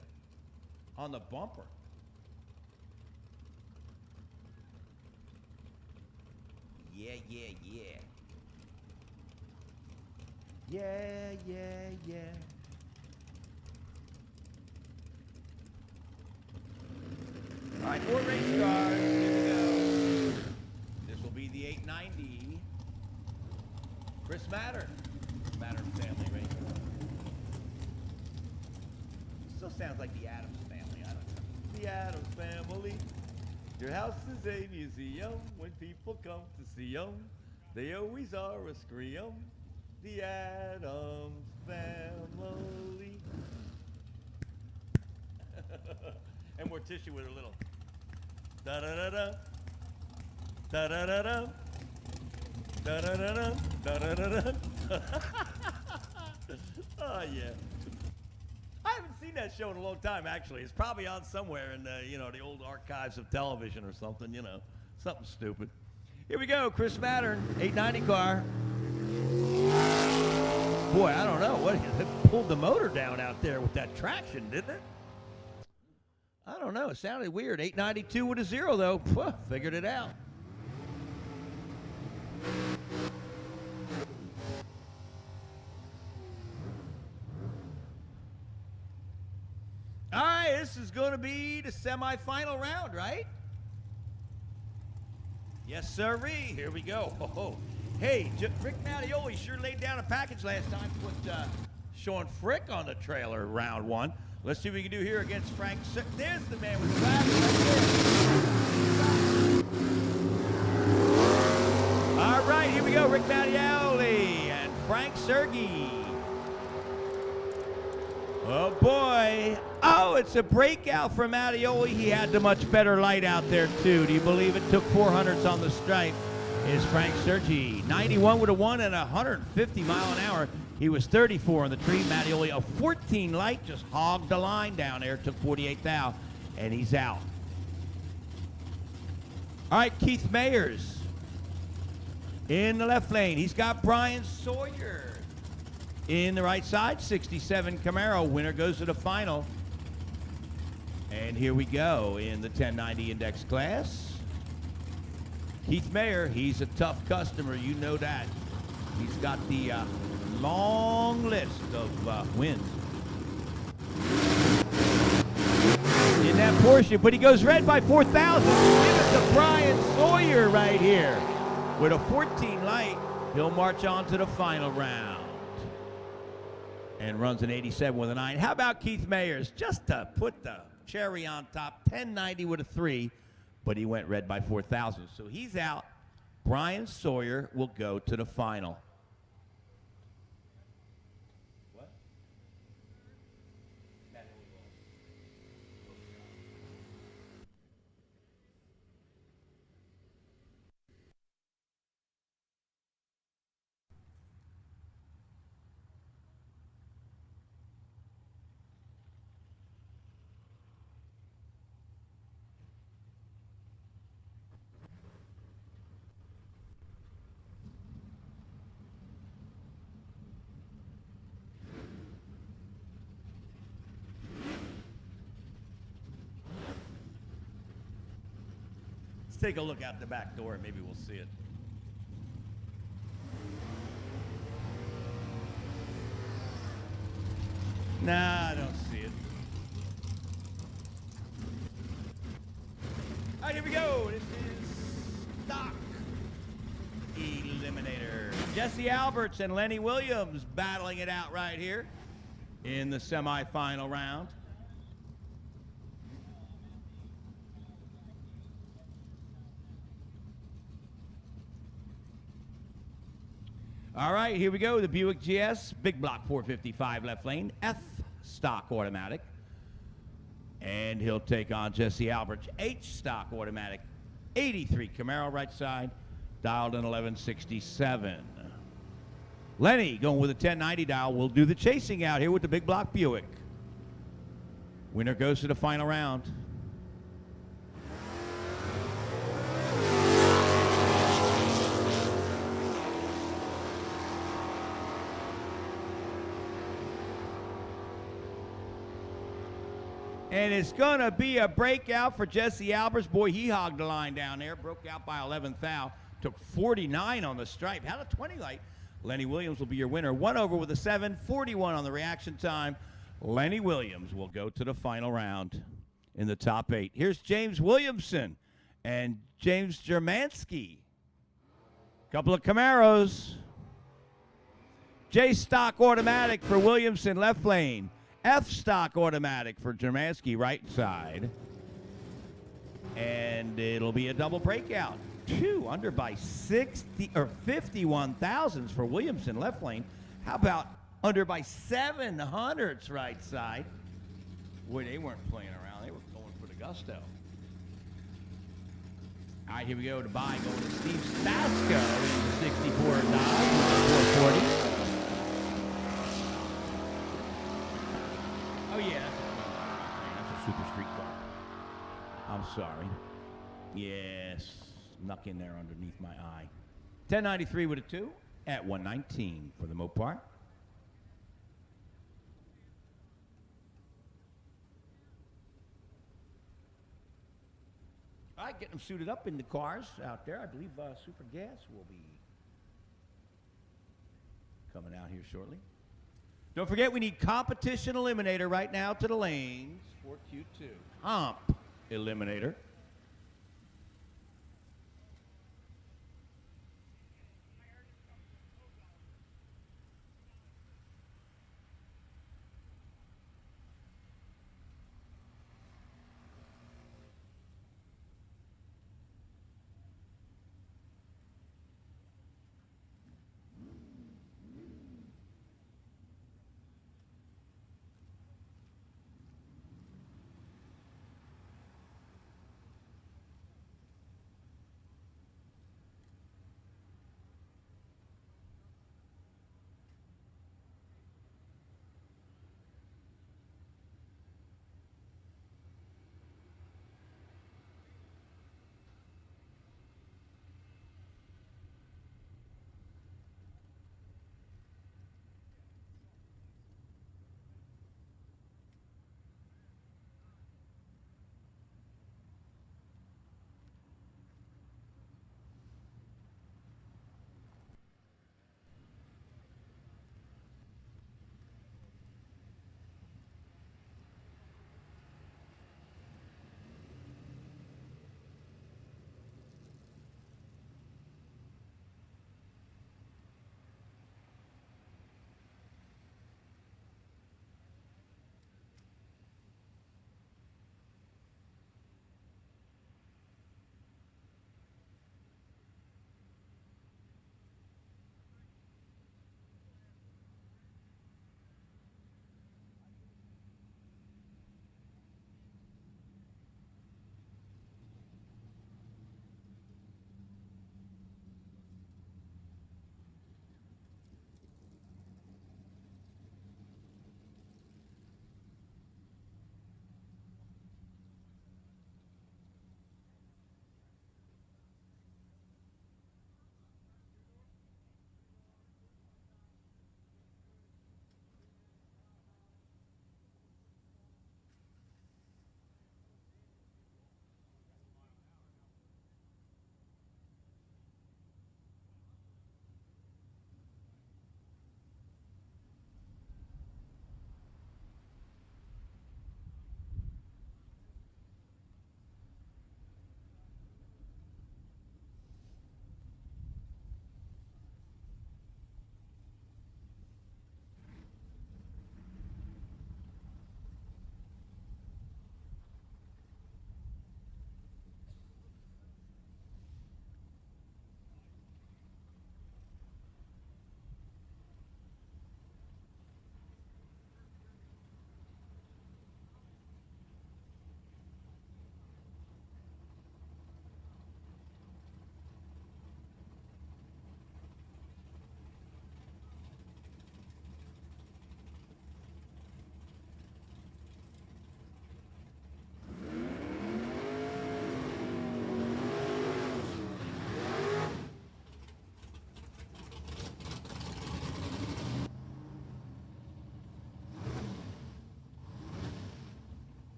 on the bumper. Yeah, yeah, yeah. Yeah, yeah, yeah. All right, more race cars. Here we go. This will be the 890. Chris Matter. Matter family race car. Still sounds like the Addams family. I don't know. The Addams family. Your house is a museum. When people come to see them, they always are a scream. The Addams family. And Morticia with her little da da da da da da da da da da da da da da. Oh yeah. I haven't seen that show in a long time. Actually, it's probably on somewhere in the the old archives of television or something. Something stupid. Here we go, Chris Mattern, 890 car. Boy, I don't know what it pulled the motor down out there with that traction, didn't it? I don't know. It sounded weird. 892 with a 0 though. Phew, figured it out. All right, this is going to be the semifinal round, right? Yes, sirree. Here we go. Oh. Hey, Rick Mattioli sure laid down a package last time, put Sean Frick on the trailer round 1. Let's see what we can do here against Frank. There's the man with the flag. All right, here we go. Rick Mattioli and Frank Sergey. Oh, boy. Oh, it's a breakout for Mattioli. He had the much better light out there, too. Do you believe it? Took 400s on the stripe. Is Frank Sergey. 91 with a 1 and 150 mile an hour. He was 34 on the tree. Mattioli, a 14 light, just hogged the line down there. Took 48 thou, and he's out. All right, Keith Mayers in the left lane. He's got Brian Sawyer in the right side. 67 Camaro. Winner goes to the final. And here we go in the 1090 index class. Keith Mayer, he's a tough customer, you know that. He's got the long list of wins in that Porsche, but he goes red by 4,000. Give it to Brian Sawyer right here. With a 14 light, he'll march on to the final round. And runs an 87 with a 9. How about Keith Mayers? Just to put the cherry on top, 1090 with a 3. But he went red by 4,000. So he's out. Brian Sawyer will go to the final. What? Take a look out the back door and maybe we'll see it. Nah, I don't see it. All right, here we go. This is stock eliminator. Jesse Alberts and Lenny Williams battling it out right here in the semifinal round. All right, here we go. The Buick GS, big block 455 left lane, F stock automatic. And he'll take on Jesse Alberts, H stock automatic, 83 Camaro right side, dialed in 1167. Lenny going with a 1090 dial. We'll do the chasing out here with the big block Buick. Winner goes to the final round. And it's going to be a breakout for Jesse Albers. Boy, he hogged the line down there. Broke out by 11th thou. Took 49 on the stripe. Had a 20 light. Lenny Williams will be your winner. 1 over with a 7:41 on the reaction time. Lenny Williams will go to the final round in the top 8. Here's James Williamson and James Germansky. Couple of Camaros. J stock automatic for Williamson, left lane. F stock automatic for Germansky, right side. And it'll be a double breakout. 2 under by 51 thousandths for Williamson, left lane. How about under by 700ths, right side? Boy, they weren't playing around. They were going for the gusto. All right, here we go to buy. Going to Steve Spasco in the 64 Dodge, 440. Oh, yeah, that's a super street car. I'm sorry. Yes, snuck in there underneath my eye. 1093 with a 2 at 119 for the Mopar. All right, getting them suited up in the cars out there. I believe Super Gas will be coming out here shortly. Don't forget, we need competition eliminator right now to the lanes for Q2. Comp eliminator.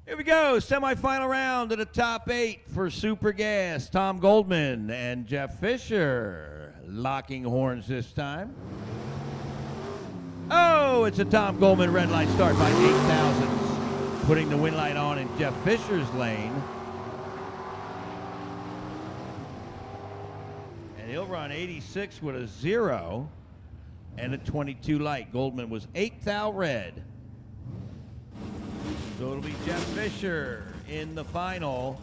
Here we go, semifinal round of the top 8 for Super Gas. Tom Goldman and Jeff Fisher locking horns this time. Oh, it's a Tom Goldman red light start by 8 thousandths, putting the win light on in Jeff Fisher's lane. And he'll run 86 with a 0 and a 22 light. Goldman was 8 thou red. So it'll be Jeff Fisher in the final,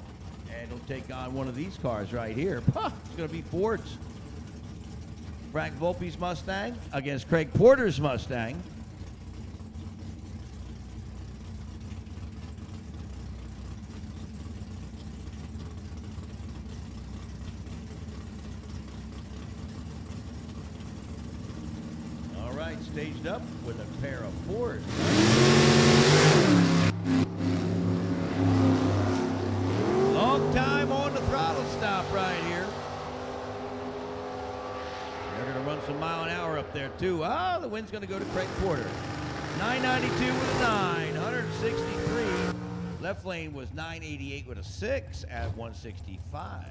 and he'll take on one of these cars right here. It's going to be Ford's. Frank Volpe's Mustang against Craig Porter's Mustang. All right, staged up with a pair of Fords. Long time on the throttle stop right here. They're going to run some mile an hour up there too. The wind's going to go to Craig Porter. 992 with a 9, 163. Left lane was 988 with a 6 at 165.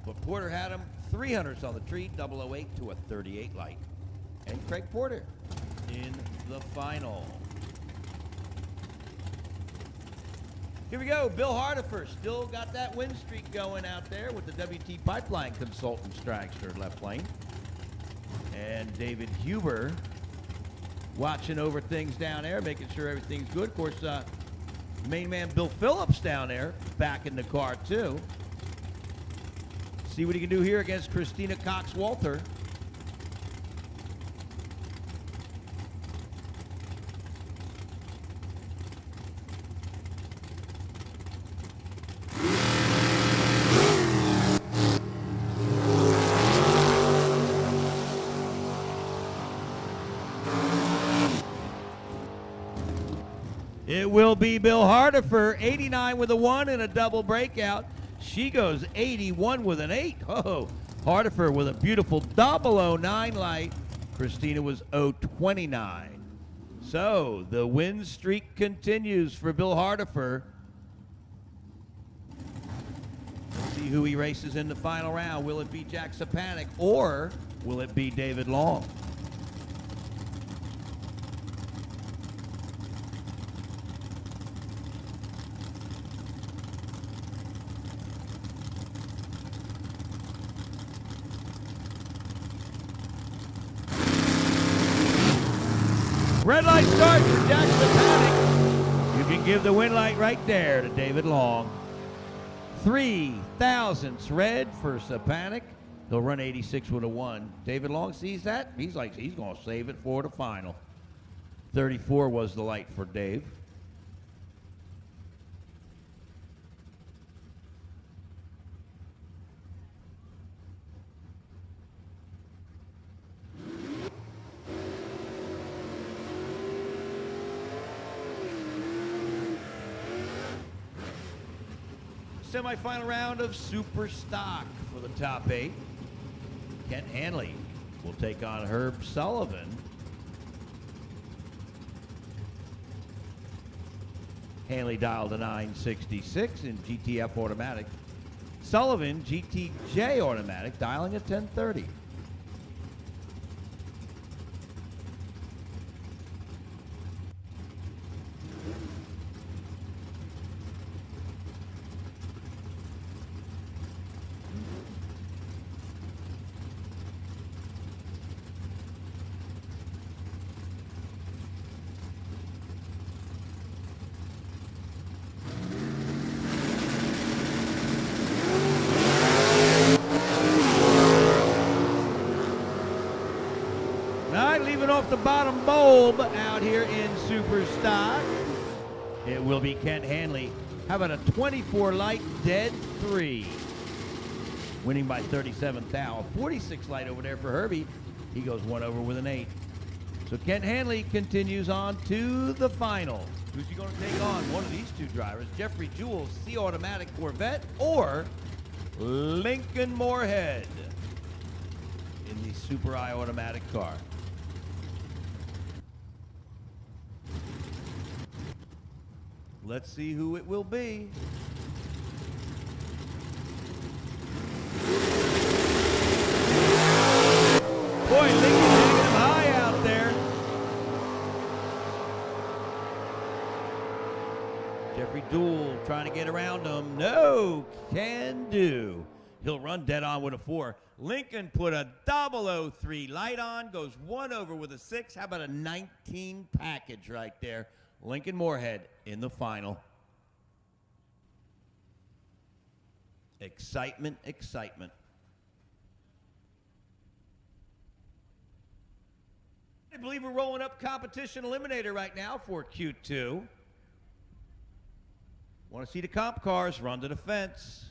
But Porter had him 300s on the tree, 008 to a 38 light. And Craig Porter in the final. Here we go, Bill Hardifer still got that win streak going out there with the WT Pipeline Consultants dragster left lane. And David Huber watching over things down there, making sure everything's good. Of course, main man Bill Phillips down there, back in the car too. See what he can do here against Christina Cox-Walter. It will be Bill Hardifer, 89 with a 1 and a double breakout. She goes 81 with an 8. Oh, Hardifer with a beautiful 009 light. Christina was 029. So the win streak continues for Bill Hardifer. Let's see who he races in the final round. Will it be Jack Sapanic or will it be David Long? Red light start for Jack Sapanic. You can give the win light right there to David Long. 3 thousandths red for Sapanic. He'll run 86 with a 1. David Long sees that. He's like, he's going to save it for the final. 34 was the light for Dave. Semi-final round of Super Stock for the top 8. Kent Hanley will take on Herb Sullivan. Hanley dialed a 966 in GTF automatic. Sullivan GTJ automatic dialing a 1030. Leaving off the bottom bulb out here in Super Stock. It will be Kent Hanley. How about a 24 light dead 3? Winning by 37 thou. 46 light over there for Herbie. He goes 1 over with an 8. So Kent Hanley continues on to the final. Who's he going to take on? One of these two drivers. Jeffrey Jewell's C automatic Corvette or Lincoln Moorhead in the Super I automatic car. Let's see who it will be. Boy, Lincoln taking him high out there. Jeffrey Duell trying to get around him. No, can do. He'll run dead on with a 4. Lincoln put a 003 light on, goes 1 over with a 6. How about a 19 package right there? Lincoln Moorhead in the final. Excitement, excitement. I believe we're rolling up competition eliminator right now for Q2. Want to see the comp cars run to the fence.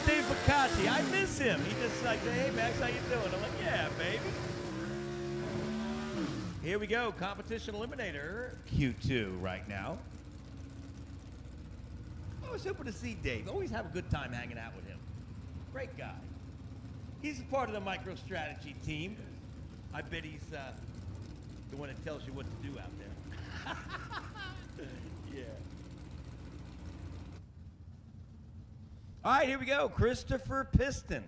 Dave Bacassi, I miss him. He just like, hey Max, how you doing? I'm like, yeah, baby. Here we go, competition eliminator, Q2 right now. I was hoping to see Dave. Always have a good time hanging out with him. Great guy. He's a part of the MicroStrategy team. I bet he's the one that tells you what to do out there. Yeah. All right, here we go. Christopher Piston.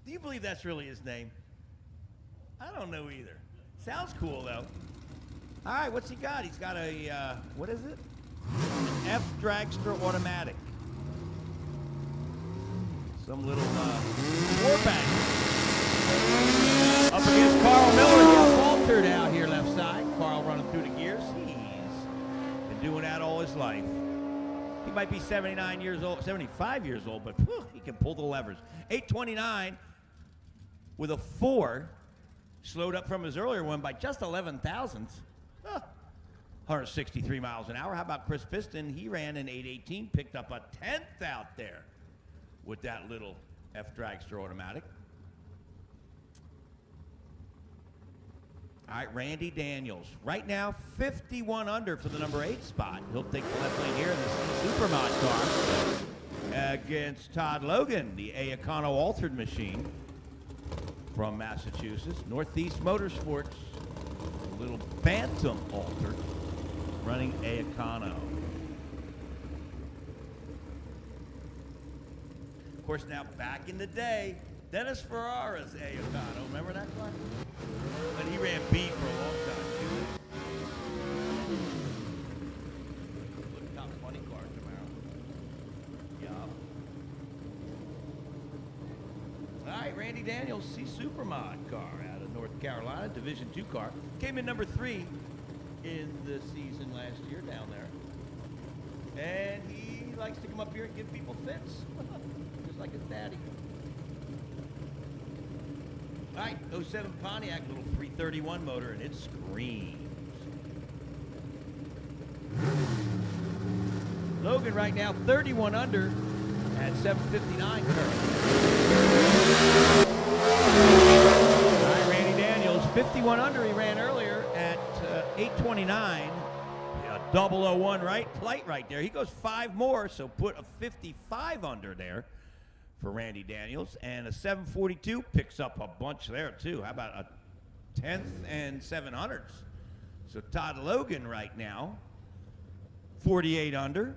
Do you believe that's really his name? I don't know either. Sounds cool, though. All right, what's he got? He's got a, what is it? An F Dragster automatic. Some little war bag. Up against Carl Miller. He's faltered out here left side. Carl running through the gears. He's been doing that all his life. He might be 79 years old, 75 years old, but whew, he can pull the levers. 829 with a 4, slowed up from his earlier one by just 11 thousandths. 163 miles an hour. How about Chris Piston? He ran an 818, picked up a 10th out there with that little F Dragster automatic. All right, Randy Daniels. Right now, 51 under for the number 8 spot. He'll take the left lane here in the Supermod car against Todd Logan, the A Econo altered machine from Massachusetts. Northeast Motorsports, a little Bantam altered, running A Econo. Of course, now back in the day, Dennis Ferrara's A Econo. Remember that car? But he ran B for a long time, too. Look top 20 car tomorrow. Yeah. All right, Randy Daniels, C Supermod car out of North Carolina, Division II car. Came in number 3 in the season last year down there. And he likes to come up here and give people fits, just like his daddy. All right, 07 Pontiac, little 331 motor, and it screams. Logan right now 31 under at 759 currently. All right, Randy Daniels, 51 under. He ran earlier at 829. A 001 light right there. He goes 5 more, so put a 55 under there for Randy Daniels, and a 742 picks up a bunch there too. How about a 10th and 700s? So Todd Logan right now, 48 under.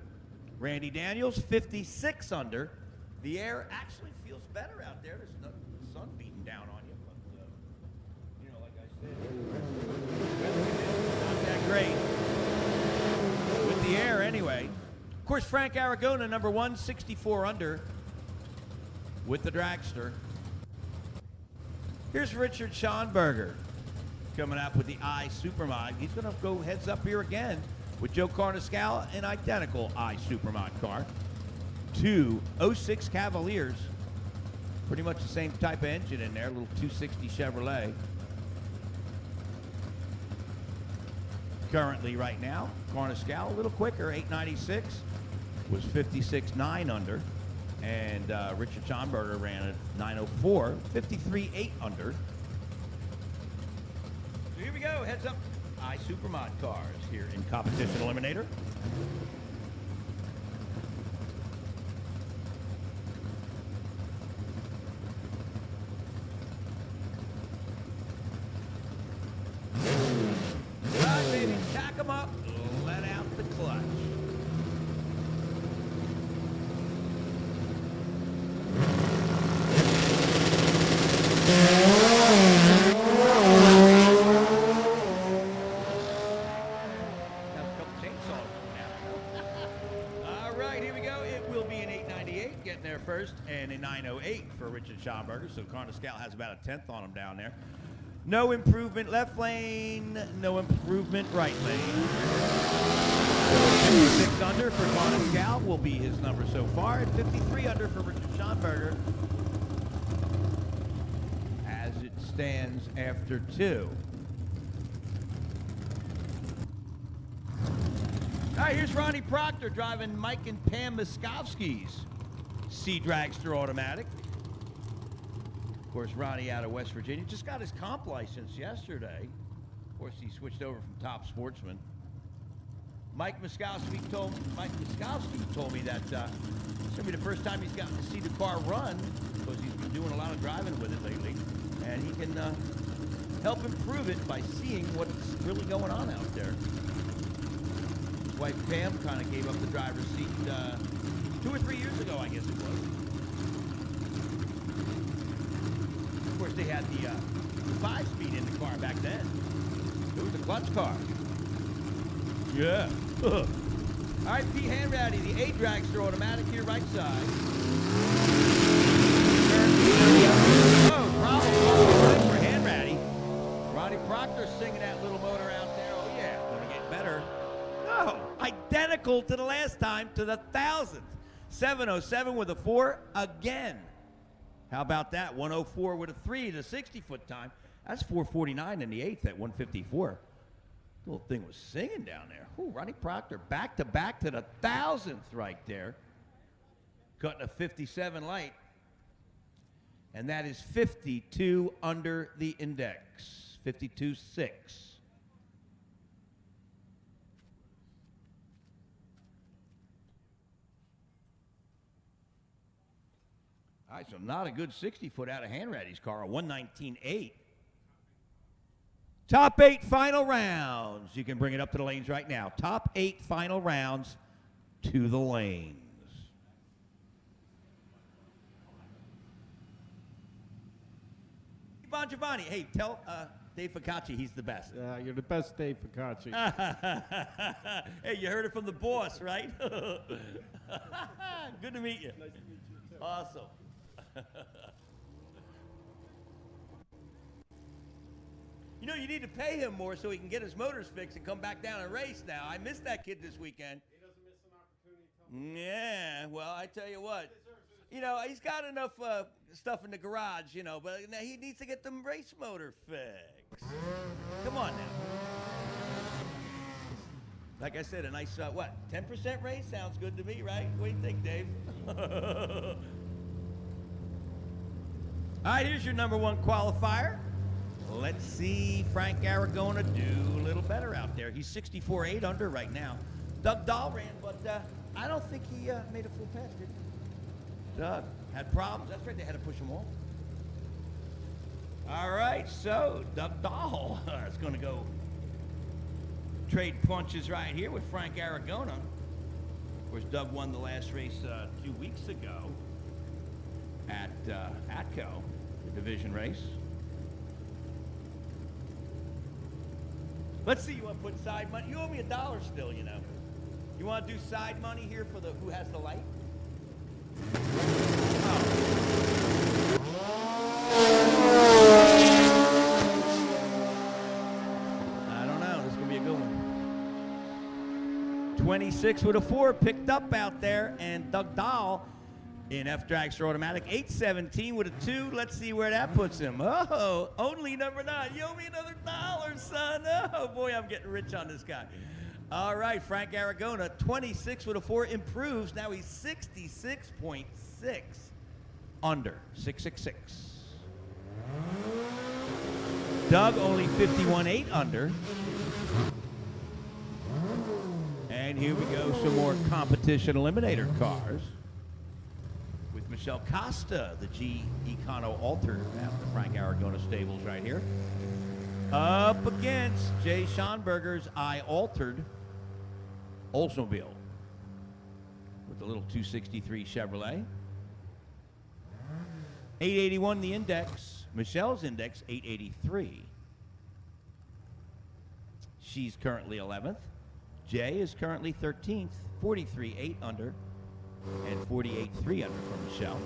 Randy Daniels, 56 under. The air actually feels better out there. There's no sun beating down on you, but you know, like I said, not that great with the air anyway. Of course, Frank Aragona, number 1, 64 under. With the dragster. Here's Richard Schonberger coming up with the I Supermod. He's going to go heads up here again with Joe Carnescal, an identical I Supermod car. Two 06 Cavaliers. Pretty much the same type of engine in there, a little 260 Chevrolet. Currently right now, Carnescal a little quicker, 896, was 56.9 under. And Richard Schonberger ran at 904, 53.8 under. So here we go, heads up. I Supermod cars here in Competition Eliminator. Right, baby, tack them up, let out the clutch. Getting there first, and a 908 for Richard Schonberger, so Carnescal has about a 10th on him down there. No improvement left lane, no improvement right lane. 56 under for Carnescal will be his number so far, and 53 under for Richard Schonberger as it stands after 2. All right, here's Ronnie Proctor driving Mike and Pam Miskovsky's C Dragster automatic. Of course, Ronnie out of West Virginia just got his comp license yesterday. Of course, he switched over from Top Sportsman. Mike Miskovsky told me that it's gonna be the first time he's gotten to see the car run, because he's been doing a lot of driving with it lately, and he can help improve it by seeing what's really going on out there. His wife Pam kind of gave up the driver's seat 2 or 3 years ago, I guess it was. Of course, they had the 5-speed in the car back then. It was a clutch car. Yeah. All right, Pete Hanratty, the A Dragster automatic here, right side. Oh, problem for Hanratty. Ronnie Proctor singing that little motor out there. Oh, yeah, gonna get better. No, identical to the last time, to the 1000th. 707 with a 4 again. How about that? 104 with a 3, the 60-foot time. That's 449 in the 8th at 154. The little thing was singing down there. Ooh, Ronnie Proctor back to the 1000th right there. Cutting a 57 light. And that is 52 under the index. 52.6. All right, so not a good 60-foot out of Hanratty's car, a 119.8. Top 8 final rounds. You can bring it up to the lanes right now. Top 8 final rounds to the lanes. Bon Giovanni, hey, tell Dave Ficacci he's the best. You're the best, Dave Ficacci. Hey, you heard it from the boss, right? Good to meet you. Nice to meet you, too. Awesome. You know, you need to pay him more so he can get his motors fixed and come back down and race now. I missed that kid this weekend. He doesn't miss an opportunity. Yeah, well, I tell you what. You know, he's got enough stuff in the garage, you know, but now he needs to get the race motor fixed. Come on now. Like I said, a nice, 10% race? Sounds good to me, right? What do you think, Dave? All right, here's your number 1 qualifier. Let's see Frank Aragona do a little better out there. He's 64.8 under right now. Doug Dahl ran, but I don't think he made a full pass, did he? Doug had problems. That's right, they had to push him off. All right, so Doug Dahl is going to go trade punches right here with Frank Aragona. Of course, Doug won the last race 2 weeks ago at ATCO, the division race. Let's see, you want to put side money? You owe me $1 still, you know. You want to do side money here for the who has the light? Oh. 26 with a 4 picked up out there. And Doug Dahl in F Dragster Automatic, 817 with a 2. Let's see where that puts him. Oh, only number 9. You owe me another $1, son. Oh, boy, I'm getting rich on this guy. All right, Frank Aragona, 26 with a 4, improves. Now he's 66.6 under, 666. Doug only 51.8 under. And here we go, some more competition eliminator cars with Michelle Costa, the G Econo Alter at the Frank Aragona stables right here. Up against Jay Schonberger's I Altered Oldsmobile with the little 263 Chevrolet. 881 the index. Michelle's index, 883. She's currently 11th. Jay is currently 13th, 43.8 under, and 48.3 under for Michelle.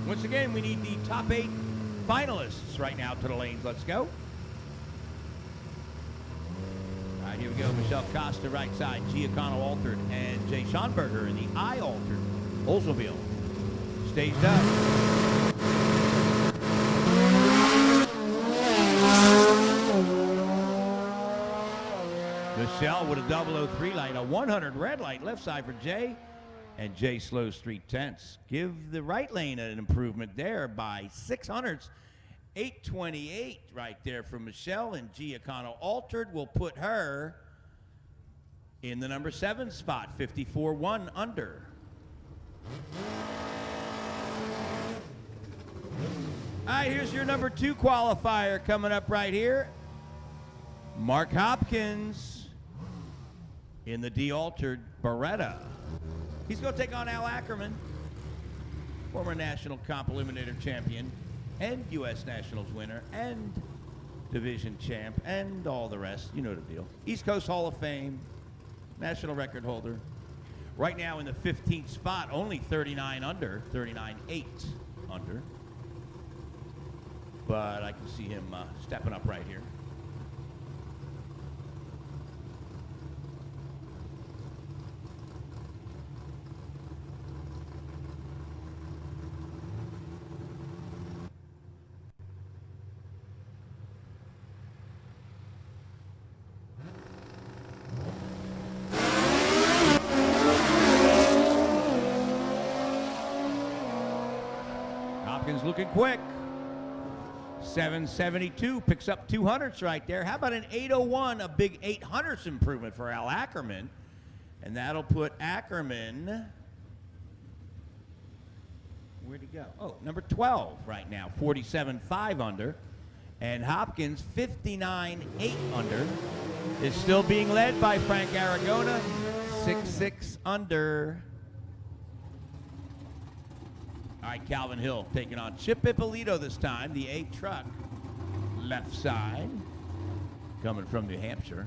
Once again, we need the top 8 finalists right now to the lanes. Let's go. All right, here we go. Michelle Costa, right side. G Econo Altered and Jay Schonberger in the I Altered Oldsmobile. Staged up. Michelle with a 003 light, a 100 red light left side for Jay. And Jay slows 3/10. Give the right lane an improvement there by 600ths. 828 right there from Michelle. And G Econo Altered will put her in the number 7 spot, 54.1 under. All right, here's your number 2 qualifier coming up right here. Mark Hopkins in the de-altered Beretta. He's going to take on Al Ackerman, former National Comp Eliminator champion and U.S. Nationals winner and division champ and all the rest. You know the deal. East Coast Hall of Fame, national record holder. Right now in the 15th spot, only 39 under, 39.8 under. But I can see him stepping up right here. Hopkins looking quick. 772 picks up 200ths right there. How about an 801, a big 800ths improvement for Al Ackerman? And that'll put Ackerman, where'd he go? Oh, number 12 right now, 47.5 under. And Hopkins, 59.8 under, is still being led by Frank Aragona, 6.6 under. All right, Calvin Hill taking on Chip Ippolito this time, the A truck, left side, coming from New Hampshire.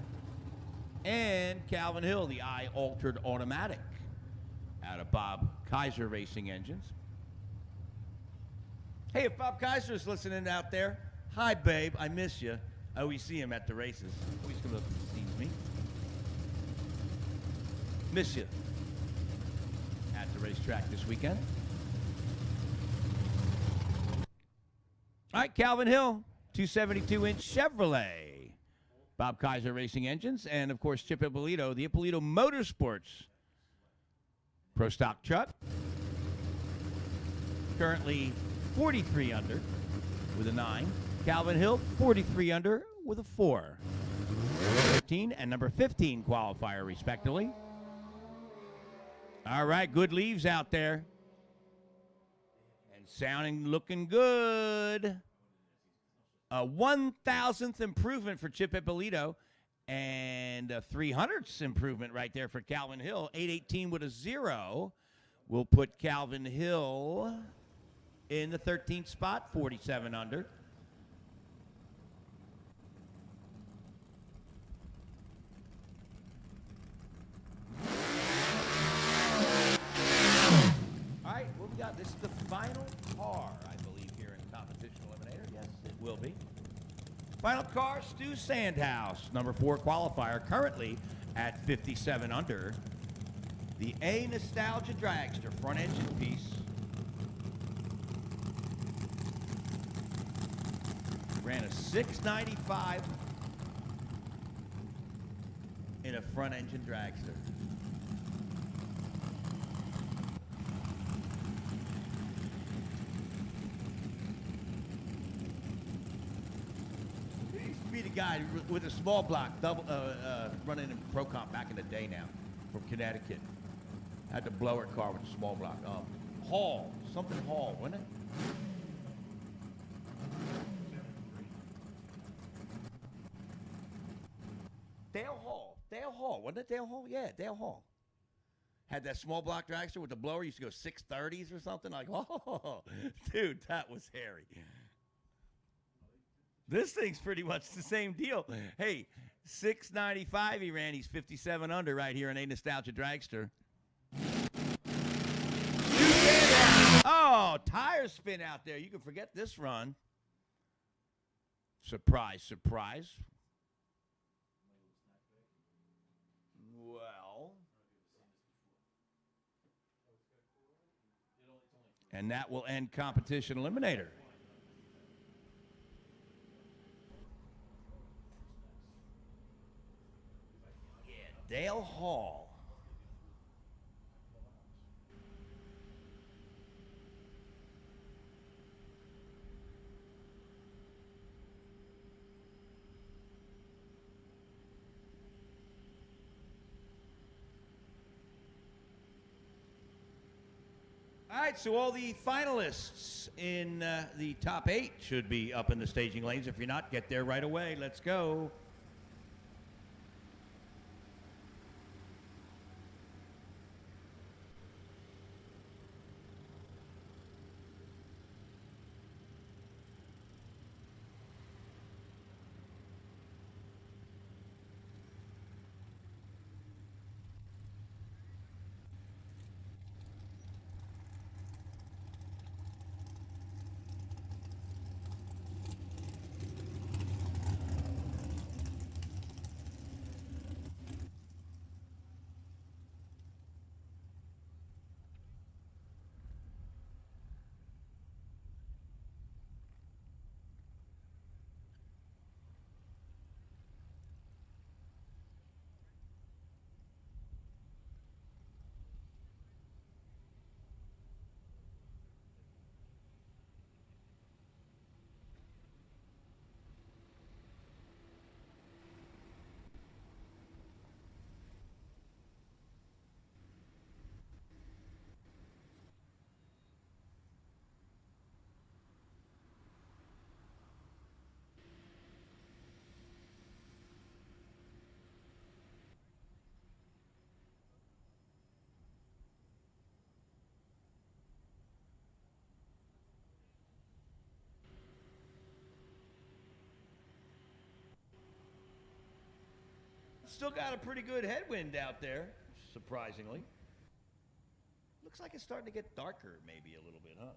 And Calvin Hill, the I Altered Automatic, out of Bob Kaiser Racing Engines. Hey, if Bob Kaiser's listening out there, hi, babe, I miss you. I always see him at the races. Always comes up and sees me. Miss you at the racetrack this weekend. All right, Calvin Hill, 272-inch Chevrolet. Bob Kaiser Racing Engines, and, of course, Chip Ippolito, the Ippolito Motorsports Pro Stock truck. Currently 43 under with a 9. Calvin Hill, 43 under with a 4. 13 and number 15 qualifier, respectively. All right, good leaves out there. Sounding, looking good. A 1,000th improvement for Chip Ippolito and a 300th improvement right there for Calvin Hill. 818 with a 0 will put Calvin Hill in the 13th spot, 47 under. got, this is the final car, I believe, here in Competition Eliminator. Yes, it will be. Final car, Stu Sandhouse, number 4 qualifier, currently at 57 under. The A Nostalgia Dragster front engine piece. Ran a 695 in a front engine dragster. He used to be the guy with a small block, running in Pro Comp back in the day now, from Connecticut. Had the blower car with the small block. Hall, something Hall, wasn't it? Dale Hall, wasn't it Dale Hall? Yeah, Dale Hall. Had that small block dragster with the blower, used to go 630s or something. Like, oh, dude, that was hairy. This thing's pretty much the same deal. Hey, 695 he ran. He's 57 under right here in A Nostalgia Dragster. Oh, tire spin out there. You can forget this run. Surprise, surprise. Well. And that will end Competition Eliminator. Yeah, Dale Hall. All right, so all the finalists in the top 8 should be up in the staging lanes. If you're not, get there right away. Let's go. Still got a pretty good headwind out there, surprisingly. Looks like it's starting to get darker maybe a little bit, huh?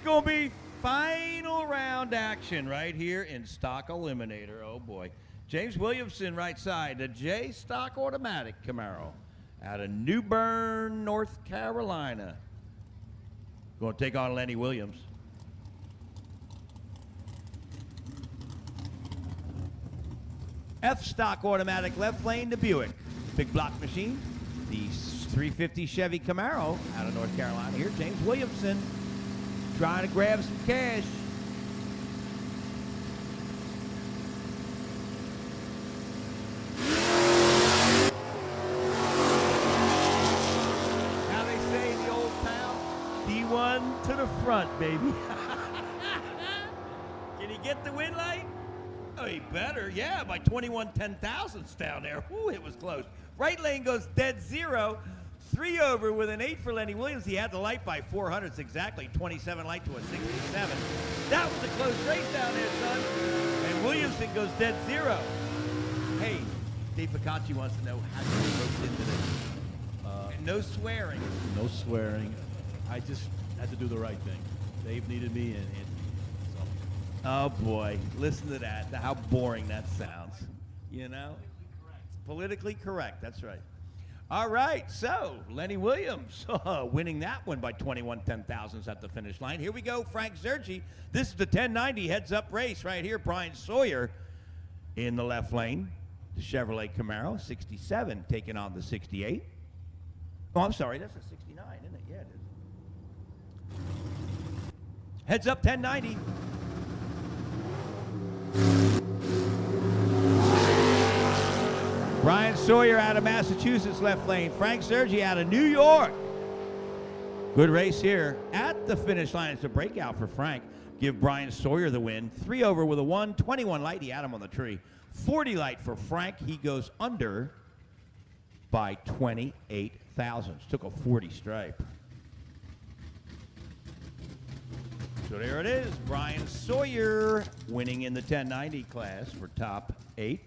going to be final round action right here in stock eliminator. Oh, boy. James Williamson, right side. The J stock automatic Camaro out of New Bern, North Carolina. Going to take on Lenny Williams. F stock automatic left lane to Buick. Big block machine. The 350 Chevy Camaro out of North Carolina. Here, James Williamson trying to grab some cash. How they say in the old town, D1 to the front, baby. Can he get the win light? Oh, he better. Yeah, by 21 10,000ths down there. Ooh, it was close. Right lane goes dead zero. 3 over with an 8 for Lenny Williams. He had the light by 400ths exactly. 27 light to a 67. That was a close race down there, son. And Williamson goes dead zero. Hey, Dave Picacci wants to know how you roped into this. And no swearing. No swearing. I just had to do the right thing. Dave needed me, and so. Oh, boy. Listen to that. How boring that sounds. You know? Politically correct. That's right. All right, so Lenny Williams winning that one by 21 10,000ths at the finish line. Here we go, Frank Zergi. This is the 1090 heads-up race right here. Brian Sawyer in the left lane. The Chevrolet Camaro, 67, taking on the 68. Oh, I'm sorry, that's a 69, isn't it? Yeah, it is. Heads-up 1090. Brian Sawyer out of Massachusetts, left lane. Frank Zergi out of New York. Good race here at the finish line. It's a breakout for Frank. Give Brian Sawyer the win. 3 over with a 1. 21 light. He had him on the tree. 40 light for Frank. He goes under by 28 thousandths. Took a 40 stripe. So there it is. Brian Sawyer winning in the 1090 class for top 8.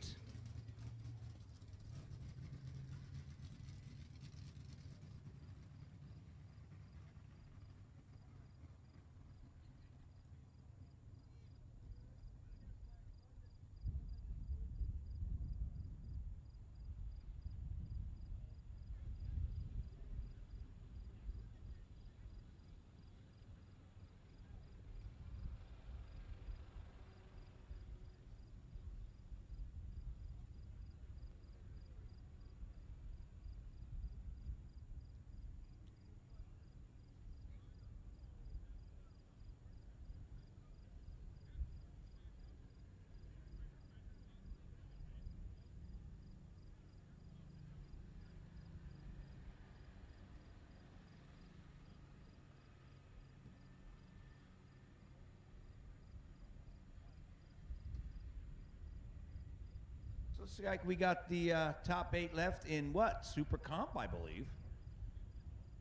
Looks like we got the top 8 left in what? Super Comp, I believe.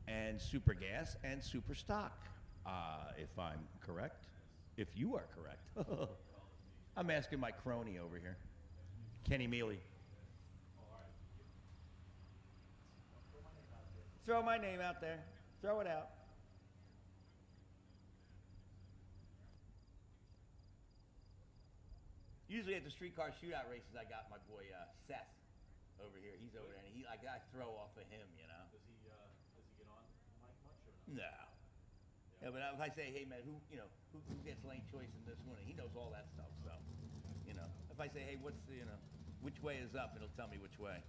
And Super Gas and Super Stock, if I'm correct. If you are correct. I'm asking my crony over here, Kenny Mealy. Throw my name out there. Throw it out. Usually at the streetcar shootout races, I got my boy Seth over here. He's over there, and I throw off of him, you know. Does he get on mic much or no? No. Yeah, but if I say, hey man, who gets lane choice in this one, he knows all that stuff. So, you know, if I say, hey, what's the, which way is up, it'll tell me which way.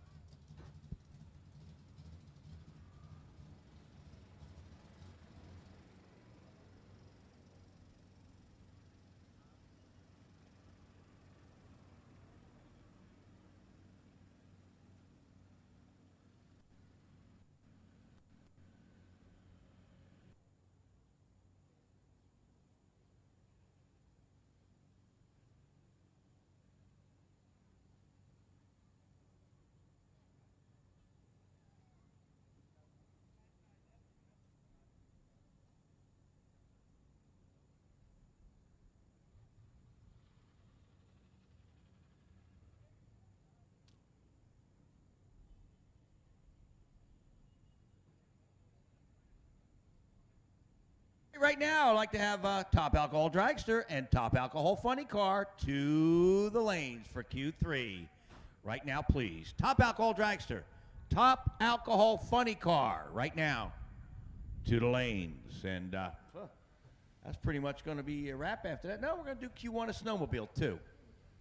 Right now, I'd like to have Top Alcohol Dragster and Top Alcohol Funny Car to the lanes for Q3. Right now, please. Top Alcohol Dragster, Top Alcohol Funny Car, right now, to the lanes. And that's pretty much going to be a wrap after that. No, we're going to do Q1 a snowmobile, too.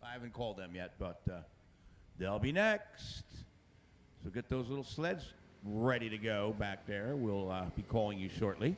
I haven't called them yet, but they'll be next. So get those little sleds ready to go back there. We'll be calling you shortly.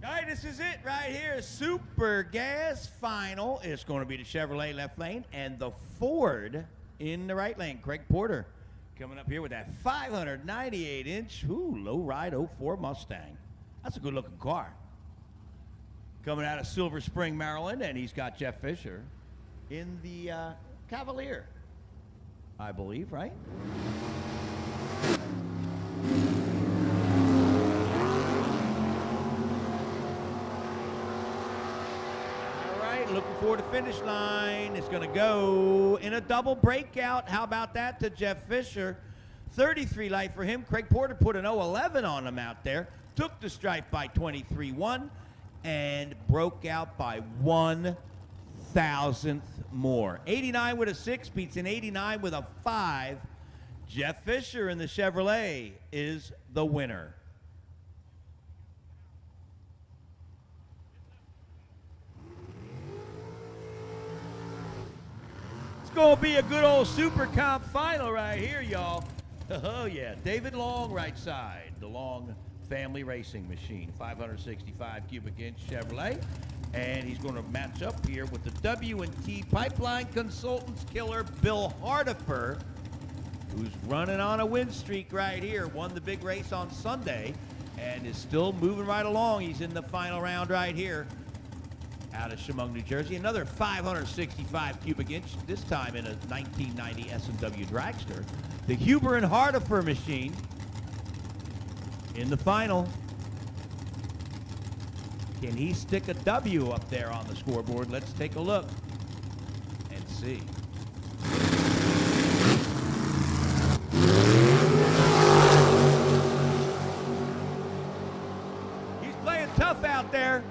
All right, this is it right here. Super Gas Final. It's going to be the Chevrolet left lane and the Ford in the right lane. Craig Porter coming up here with that 598-inch low ride 04 Mustang. That's a good looking car. Coming out of Silver Spring, Maryland, and he's got Jeff Fisher in the Cavalier, I believe, right? Looking forward to finish line. It's going to go in a double breakout. How about that to Jeff Fisher? 33 light for him. Craig Porter put an 011 on him out there. Took the stripe by 23-1 and broke out by 1,000th more. 89 with a 6 beats an 89 with a 5. Jeff Fisher in the Chevrolet is the winner. Gonna be a good old Super Comp final right here, y'all. Oh yeah, David Long right side, the Long family racing machine, 565 cubic inch Chevrolet, and he's going to match up here with the W&T Pipeline Consultants killer Bill Hardifer, who's running on a win streak right here. Won the big race on Sunday and is still moving right along. He's in the final round right here. Out of Chemung, New Jersey, another 565 cubic inch, this time in a 1990 S&W Dragster. The Huber and Hardifer machine in the final. Can he stick a W up there on the scoreboard? Let's take a look and see. He's playing tough out there.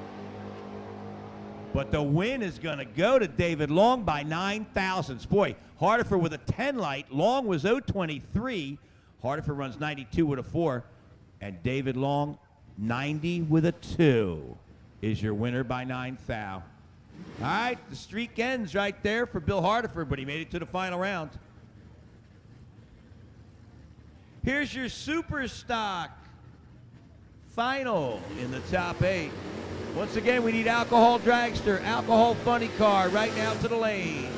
But the win is going to go to David Long by 9 thousandths. Boy, Hardifer with a 10 light. Long was 023. Hardifer runs 92 with a 4. And David Long, 90 with a 2, is your winner by 9 thou. All right, the streak ends right there for Bill Hardifer, but he made it to the final round. Here's your Super Stock final in the top 8. Once again, we need Alcohol Dragster, Alcohol Funny Car right now to the lanes.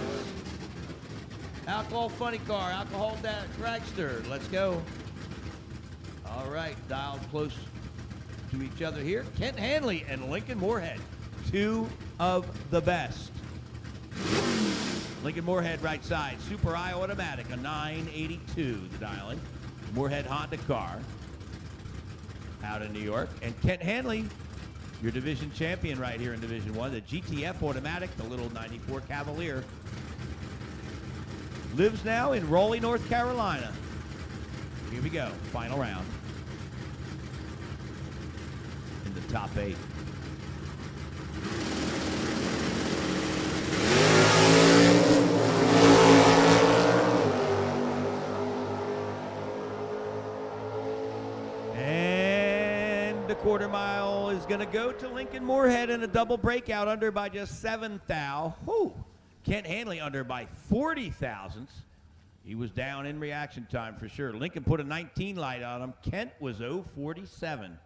Alcohol Funny Car, Alcohol Dragster, let's go. All right, dialed close to each other here. Kent Hanley and Lincoln Moorhead, 2 of the best. Lincoln Moorhead right side, Super I automatic, a 982, the dialing. Moorhead Honda car out of New York. And Kent Hanley, your division champion right here in Division 1, the GTF automatic, the little 94 Cavalier. Lives now in Raleigh, North Carolina. Here we go, final round. In the top 8. And the quarter mile is going to go to Lincoln Moorhead in a double breakout, under by just 7 thou. Whew. Kent Hanley under by 40 thousandths. He was down in reaction time for sure. Lincoln put a 19 light on him. Kent was 047.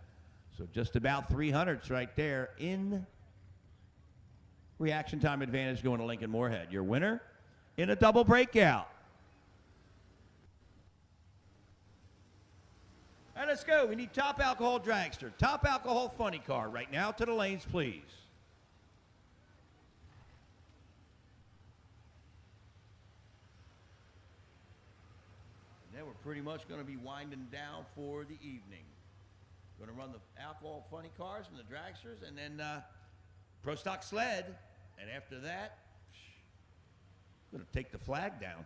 So just about 300s right there in reaction time advantage going to Lincoln Moorhead. Your winner in a double breakout. All right, let's go. We need top alcohol dragster, top alcohol funny car right now to the lanes, please. And then we're pretty much going to be winding down for the evening. Going to run the alcohol funny cars and the dragsters, and then Pro Stock sled. And after that, going to take the flag down.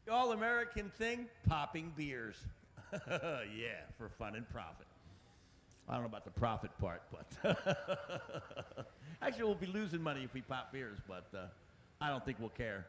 The all-American thing, popping beers. Yeah, for fun and profit. I don't know about the profit part, but actually we'll be losing money if we pop beers, but I don't think we'll care.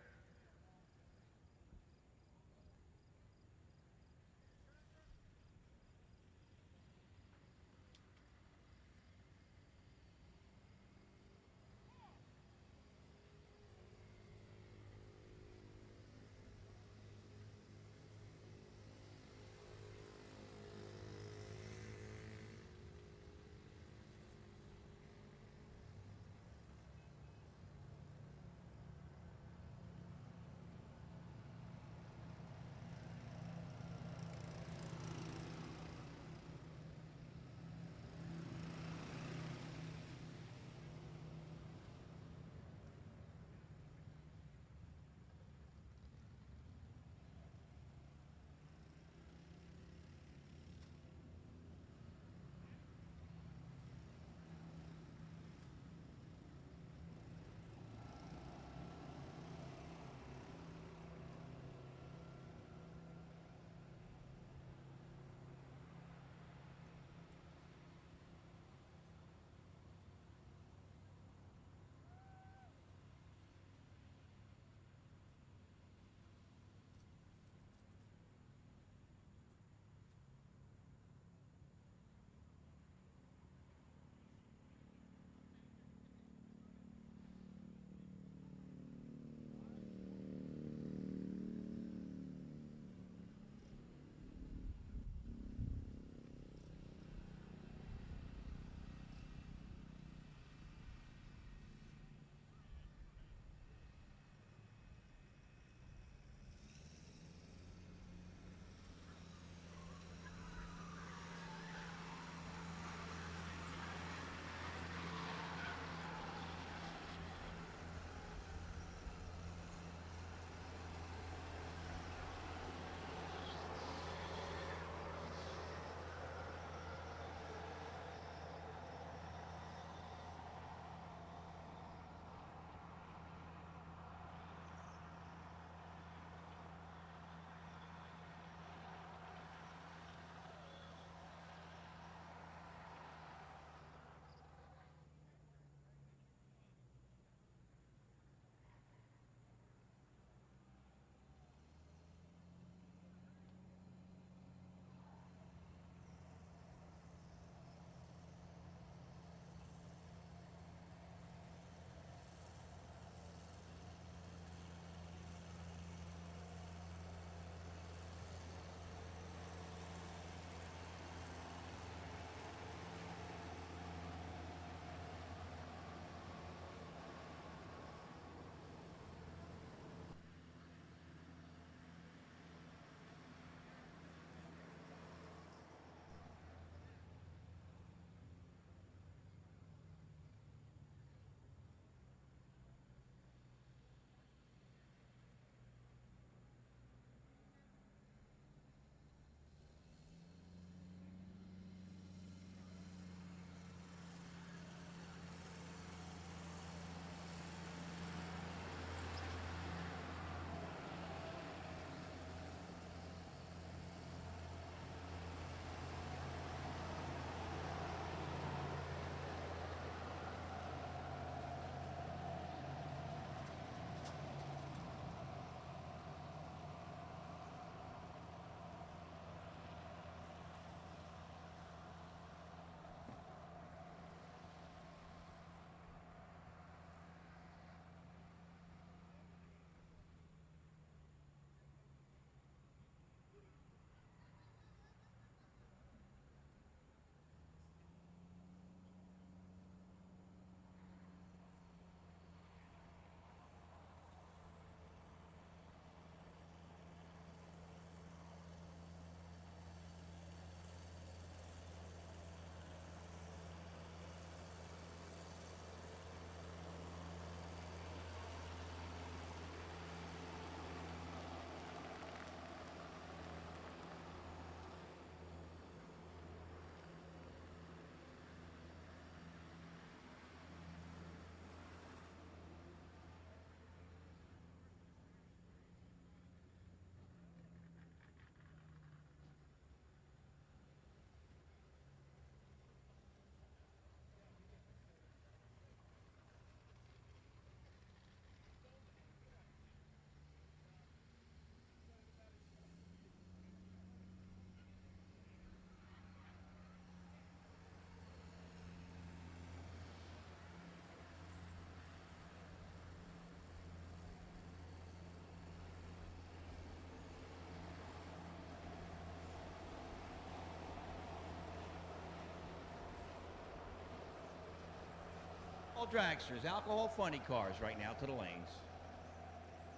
dragsters, alcohol funny cars right now to the lanes.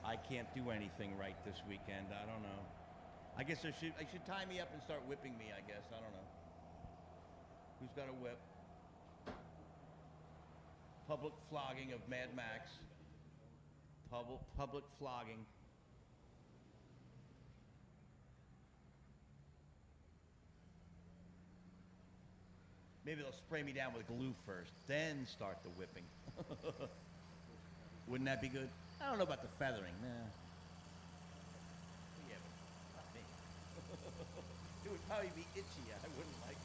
I can't do anything right this weekend. I don't know. I guess I should tie me up and start whipping me, I guess. I don't know. Who's got a whip? Public flogging of Mad Max. Public flogging. Maybe they'll spray me down with glue first, then start the whipping. Wouldn't that be good? I don't know about the feathering. Nah. Yeah, but not me. It would probably be itchy. I wouldn't like it.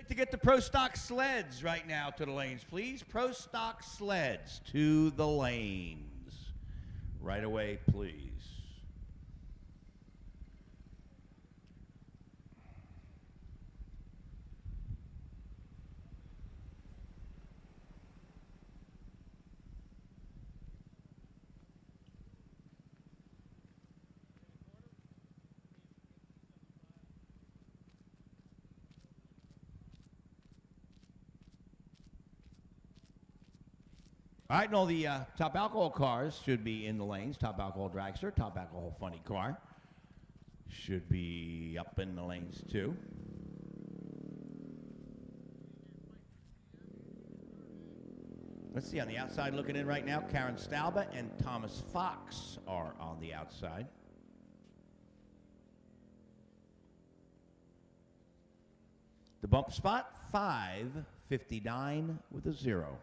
To get the Pro Stock sleds right now to the lanes, please. Pro Stock sleds to the lanes. Right away, please. All right, and all the top alcohol cars should be in the lanes. Top alcohol dragster, top alcohol funny car should be up in the lanes too. Let's see, on the outside looking in right now, Karen Stalba and Thomas Fox are on the outside. The bump spot, 559 with a 0.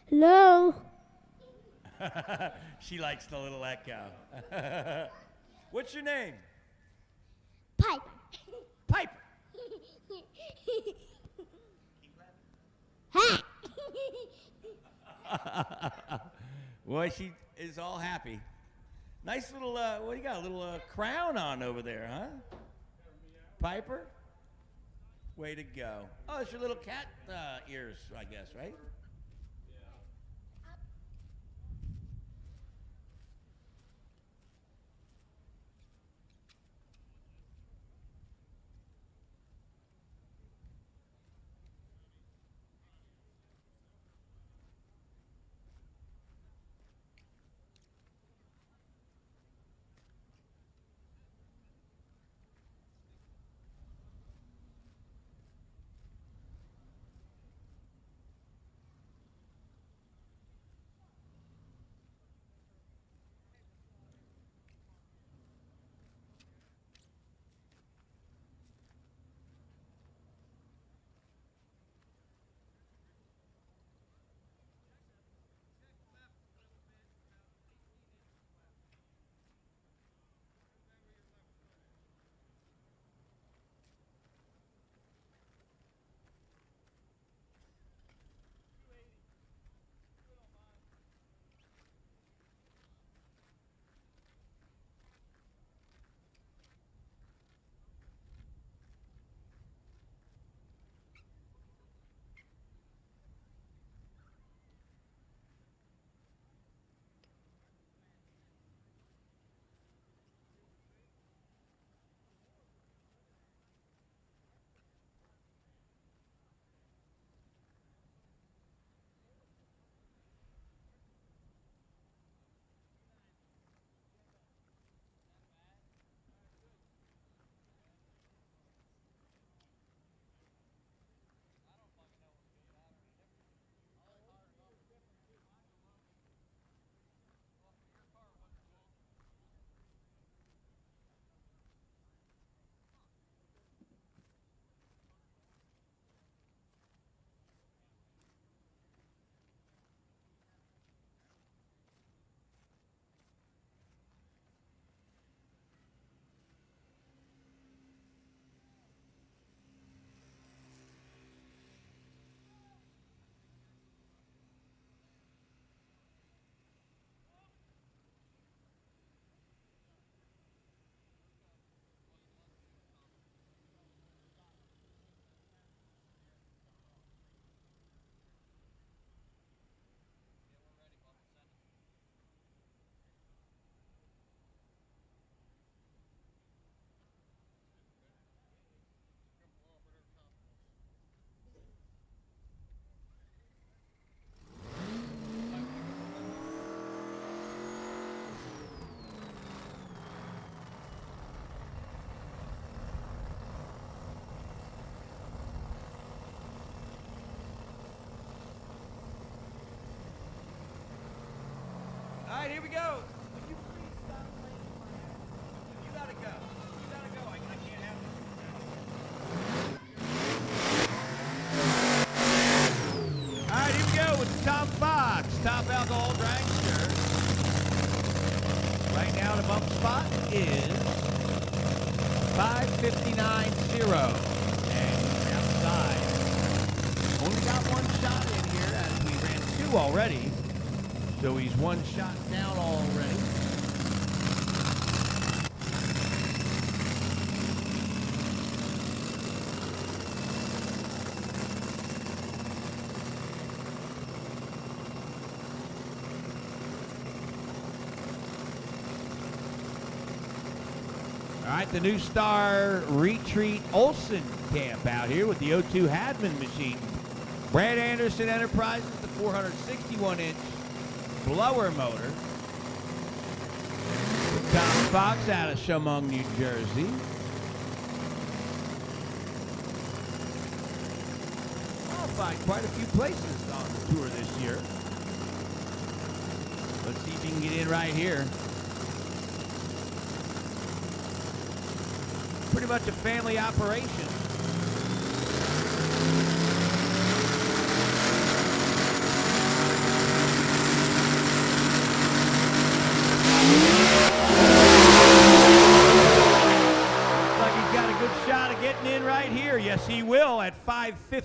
Hello. She likes the little echo. What's your name? Pipe. Piper. Hat. Boy, she is all happy. Nice little, what do you got? A little crown on over there, huh? Piper? Way to go. Oh, it's your little cat ears, I guess, right? All right, here we go. Would you please stop playing with my hat? You gotta go. You gotta go. I can't have this. All right, here we go with Tom Fox, top alcohol dragster. Right now, the bump spot is 5:59.0. And we're outside. Only got one shot in here as we ran two already. So he's one shot down already. All right, the New Star Retreat Olson camp out here with the O2 Hadman machine. Brad Anderson Enterprises, the 461-inch blower motor. Tom Fox out of Chemung, New Jersey. Qualified quite a few places on the tour this year. Let's see if he can get in right here. Pretty much a family operation.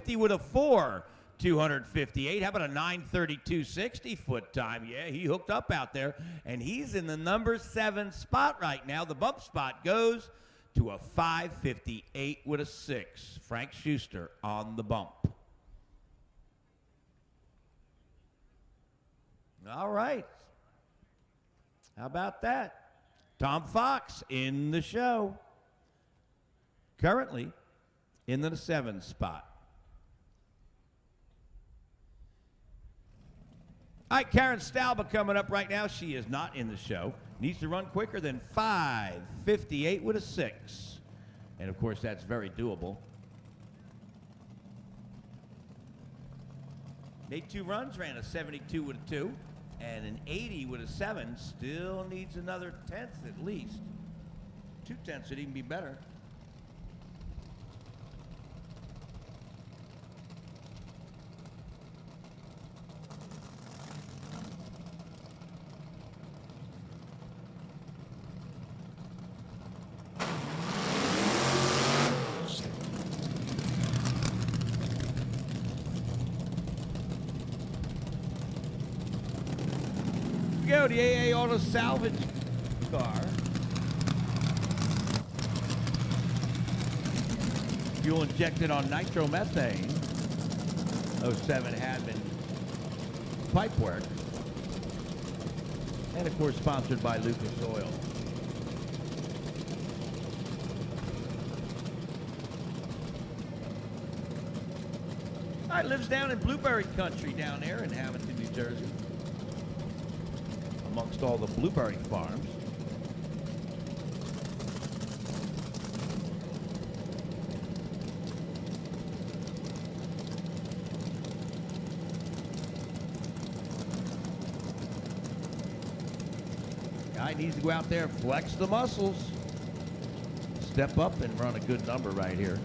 950 with a 4, 258. How about a 932.60 foot time? Yeah, he hooked up out there, and he's in the number 7 spot right now. The bump spot goes to a 558 with a 6. Frank Schuster on the bump. All right. How about that? Tom Fox in the show. Currently in the 7 spot. All right, Karen Stalba coming up right now. She is not in the show. Needs to run quicker than 5:58 with a 6. And, of course, that's very doable. Made 2 runs, ran a 72 with a 2. And an 80 with a 7. Still needs another 10th at least. 2 tenths would even be better. Go, the AA Auto Salvage car. Fuel injected on nitromethane. 07 had been pipe work. And of course sponsored by Lucas Oil. All right, lives down in Blueberry Country down there in Hamilton, New Jersey. Amongst all the blueberry farms. Guy needs to go out there and flex the muscles. Step up and run a good number right here.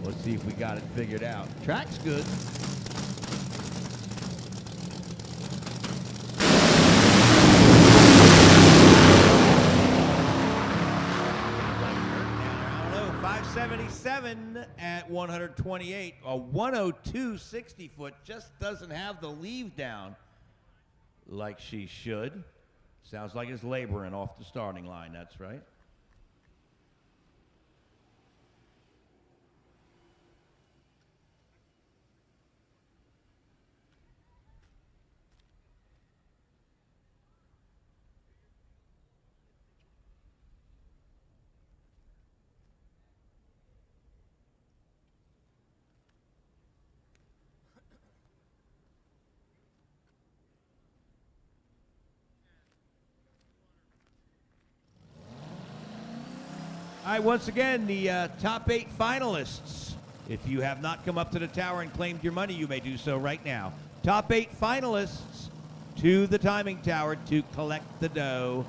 Let's see if we got it figured out. Track's good. At 128, a 102 60 foot just doesn't have the leave down like she should. Sounds like it's laboring off the starting line, that's right. All right, once again, the top 8 finalists. If you have not come up to the tower and claimed your money, you may do so right now. Top 8 finalists to the timing tower to collect the dough.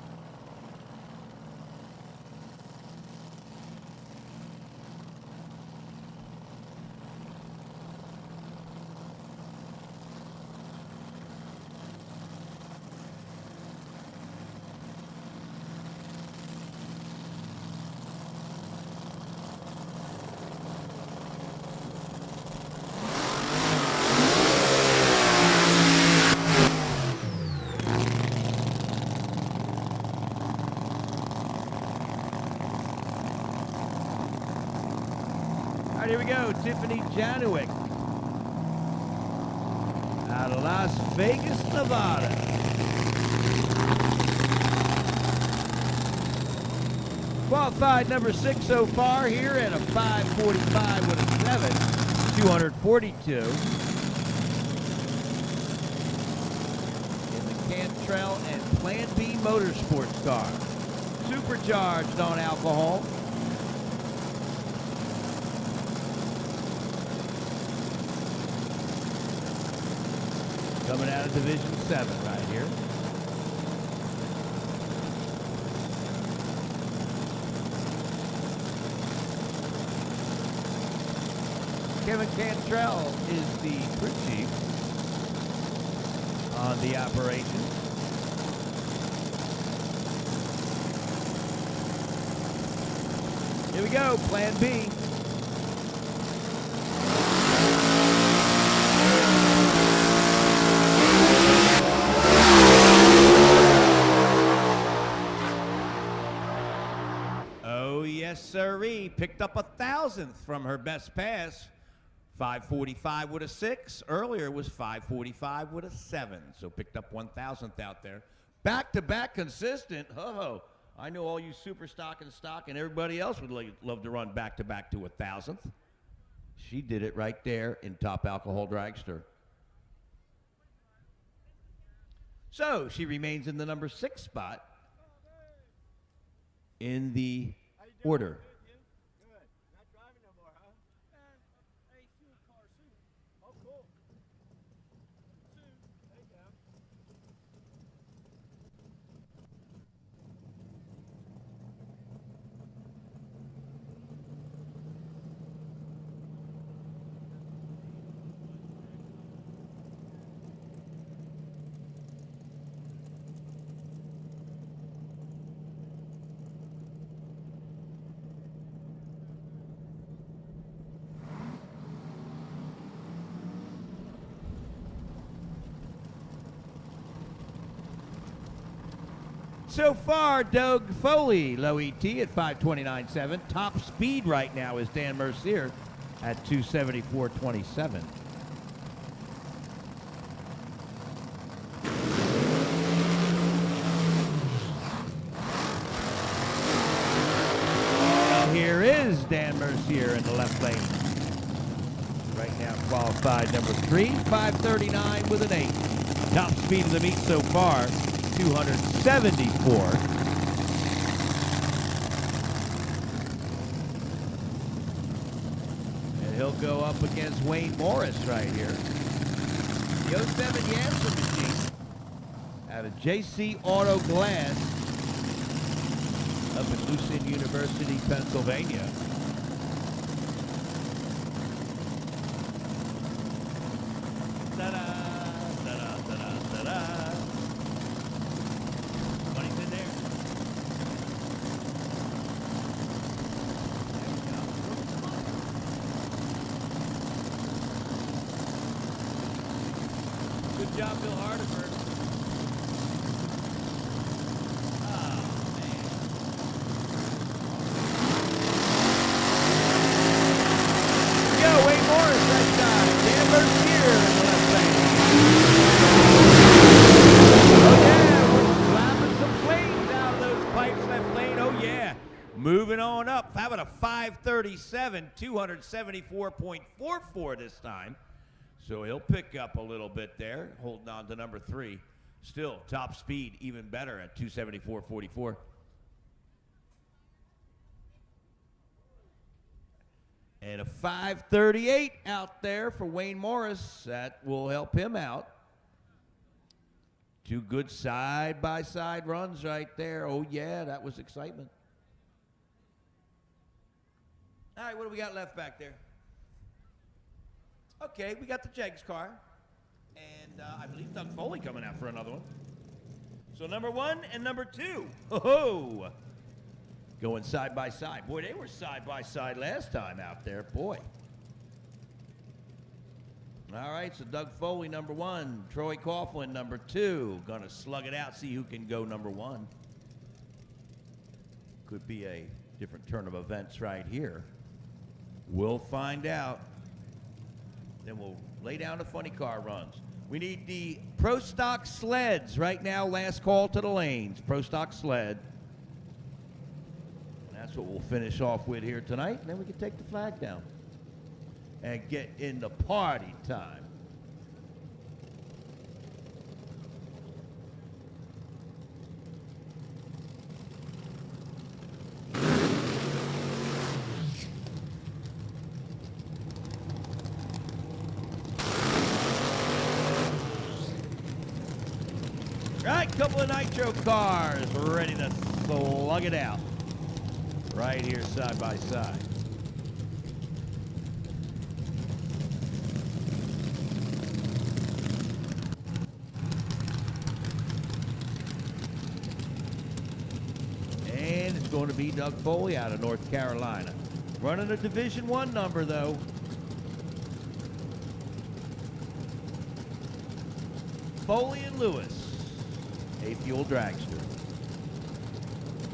Here we go, Tiffany Januik out of Las Vegas, Nevada. Qualified number 6 so far here at a 545 with a 7, 242. In the Cantrell and Plan B Motorsports car. Supercharged on alcohol. Coming out of Division 7 right here. Kevin Cantrell is the crew chief on the operation. Here we go, Plan B. sirree. Picked up 1,000th from her best pass. 5:45 with a 6. Earlier was 5:45 with a 7. So picked up 1,000th out there. Back-to-back consistent. Oh, I know all you super stock and stock and everybody else would love to run back-to-back to 1,000th. She did it right there in Top Alcohol Dragster. So she remains in the number 6 spot in the order. So far, Doug Foley, low ET at 5:29.7. Top speed right now is Dan Mercier at 2:74.27. Well, here is Dan Mercier in the left lane. Right now, qualified number 3, 5:39 with an 8. Top speed of the meet so far, 274. And he'll go up against Wayne Morris right here. The 07 Yancer machine out of JC Auto Glass up at Lucin University, Pennsylvania. Ta-da, ta-da, ta-da, ta-da. Money's in there. There we go. Good job, Bill Hardiford. Oh, man. Yo, Wayne Morris, right side. Dan Mercier in the left lane. Oh, yeah, we're slapping some flames out of those pipes left lane. Oh, yeah. Moving on up. How about a 5:37, 274.44 this time. So he'll pick up a little bit there, holding on to number 3. Still, top speed, even better at 274.44. And a 5:38 out there for Wayne Morris. That will help him out. 2 good side-by-side runs right there. Oh, yeah, that was excitement. All right, what do we got left back there? Okay, we got the Jegs car. And I believe Doug Foley coming out for another one. So number 1 and number 2. Oh, going side by side. Boy, they were side by side last time out there. Boy. All right, so Doug Foley, number 1. Troy Coughlin, number 2. Gonna slug it out, see who can go number 1. Could be a different turn of events right here. We'll find out. Then we'll lay down the funny car runs. We need the Pro Stock sleds right now. Last call to the lanes. Pro Stock sled. And that's what we'll finish off with here tonight. And then we can take the flag down and get into party time. Right, couple of nitro cars ready to slug it out. Right here, side by side. And it's going to be Doug Foley out of North Carolina. Running a Division I number, though. Foley and Lewis. A Fuel Dragster.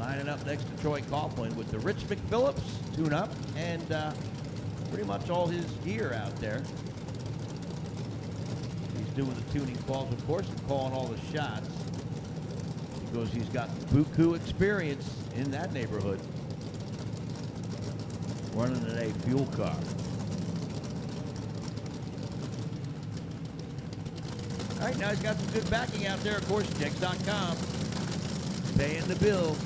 lining up next to Troy Coughlin with the Rich McPhillips tune-up and pretty much all his gear out there. He's doing the tuning calls, of course, and calling all the shots because he's got buku experience in that neighborhood. Running in a fuel car. All right, now he's got some good backing out there, of course, Jegs.com. Paying the bill. Killer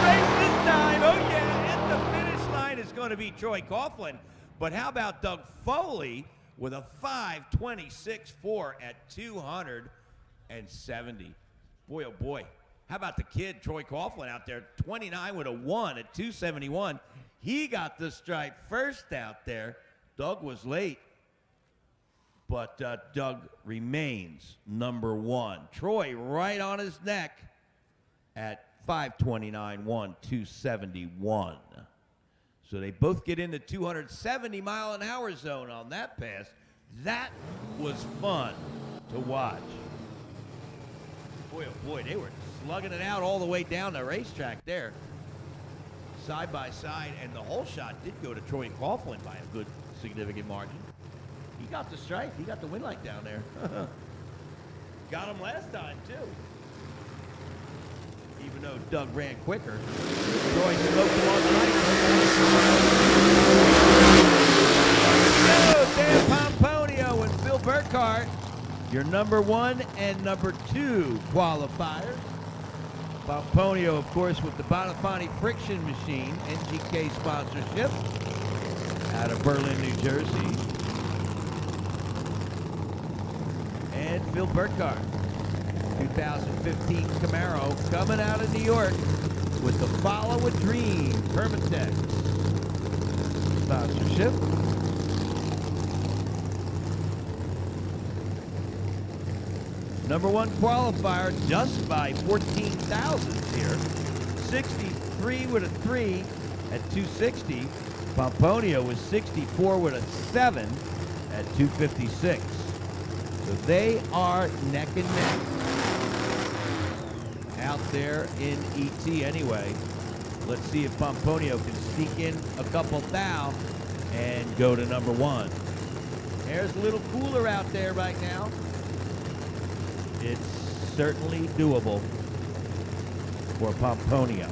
race this time. Oh, yeah, and the finish line is going to be Troy Coughlin. But how about Doug Foley with a 5:26.4 at 270. Boy, oh boy. How about the kid, Troy Coughlin, out there, 29 with a 1 at 271. He got the stripe first out there. Doug was late, but Doug remains number 1. Troy right on his neck at 5:29.1, 271. So they both get in the 270-mile-an-hour zone on that pass. That was fun to watch. Boy, oh boy, they were slugging it out all the way down the racetrack there. Side by side, and the whole shot did go to Troy Coughlin by a good, significant margin. He got the stripe. He got the win light down there. Got him last time, too. Even though Doug ran quicker. Troy smoked him on the right. Dan Pomponio and Phil Burkhart, your number 1 and number 2 qualifiers. Pomponio, of course, with the Bonifani Friction Machine, NGK sponsorship, out of Berlin, New Jersey. And Phil Burkhart, 2015 Camaro, coming out of New York with the Follow a Dream Permatex sponsorship. Number 1 qualifier just by 14 thousandths here. 63 with a 3 at 260. Pomponio was 64 with a 7 at 256. So they are neck and neck out there in ET anyway. Let's see if Pomponio can sneak in a couple thou and go to number 1. Air's a little cooler out there right now. It's certainly doable for Pomponio.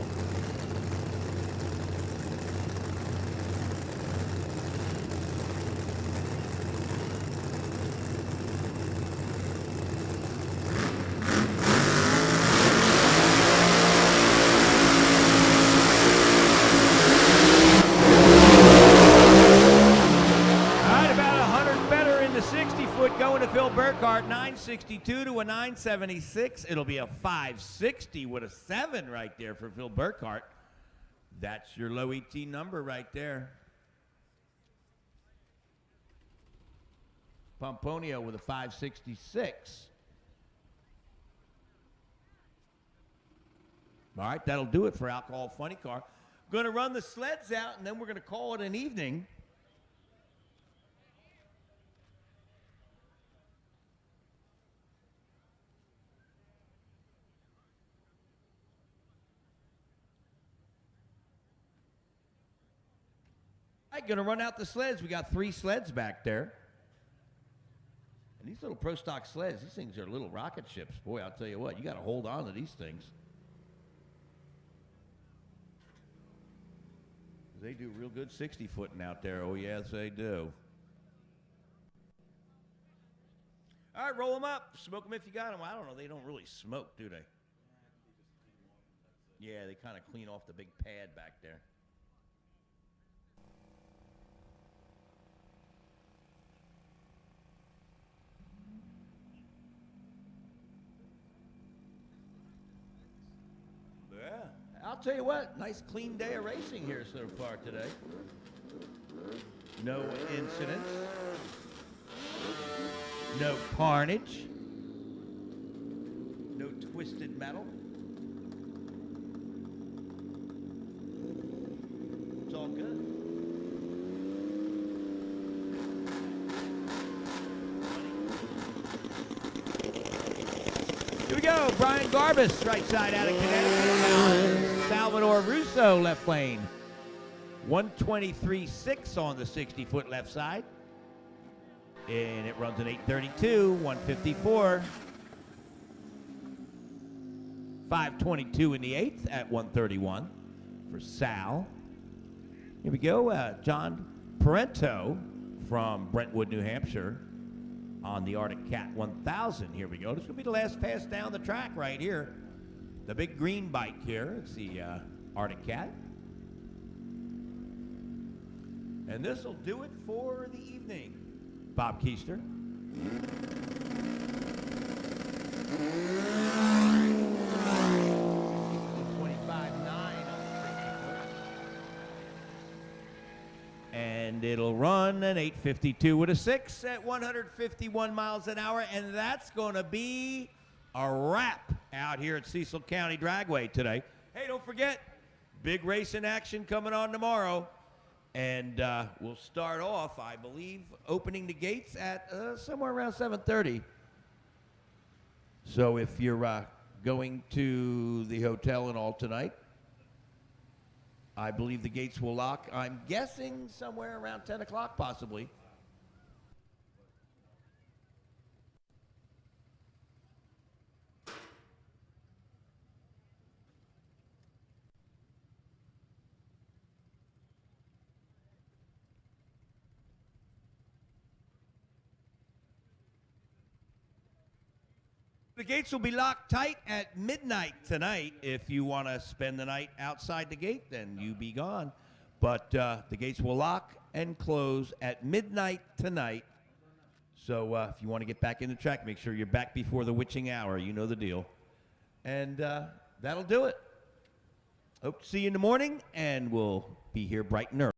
Phil Burkhart, 962 to a 976. It'll be a 560 with a 7 right there for Phil Burkhart. That's your low ET number right there. Pomponio with a 566. All right, that'll do it for Alcohol Funny Car. Going to run the sleds out, and then we're going to call it an evening. All right, going to run out the sleds. We got 3 sleds back there. And these little Pro Stock sleds, these things are little rocket ships. Boy, I'll tell you what, you got to hold on to these things. They do real good 60-footing out there. Oh, yes, they do. All right, roll them up. Smoke them if you got them. I don't know. They don't really smoke, do they? Yeah, they kind of clean off the big pad back there. Yeah, I'll tell you what, nice clean day of racing here so far today. No incidents. No carnage. No twisted metal. It's all good. we go. Brian Garbus, right side out of Connecticut. Salvador Russo, left lane. 123.6 on the 60-foot left side. And it runs an 8:32, 154. 5:22 in the 8th at 1:31 for Sal. Here we go. John Parento from Brentwood, New Hampshire on the Arctic Cat 1000. Here we go. This will be the last pass down the track right here. The big green bike here. It's the Arctic Cat. And this will do it for the evening. Bob Keister. And it'll run an 8:52 with a 6 at 151 miles an hour, and that's going to be a wrap out here at Cecil County Dragway today. Hey, don't forget, big racing action coming on tomorrow, and we'll start off, I believe, opening the gates at somewhere around 7:30. So if you're going to the hotel and all tonight, I believe the gates will lock, I'm guessing, somewhere around 10 o'clock possibly. The gates will be locked tight at midnight tonight. If you want to spend the night outside the gate, then you be gone. But the gates will lock and close at midnight tonight. So if you want to get back in the track, make sure you're back before the witching hour. You know the deal. And that'll do it. Hope to see you in the morning, and we'll be here bright and early.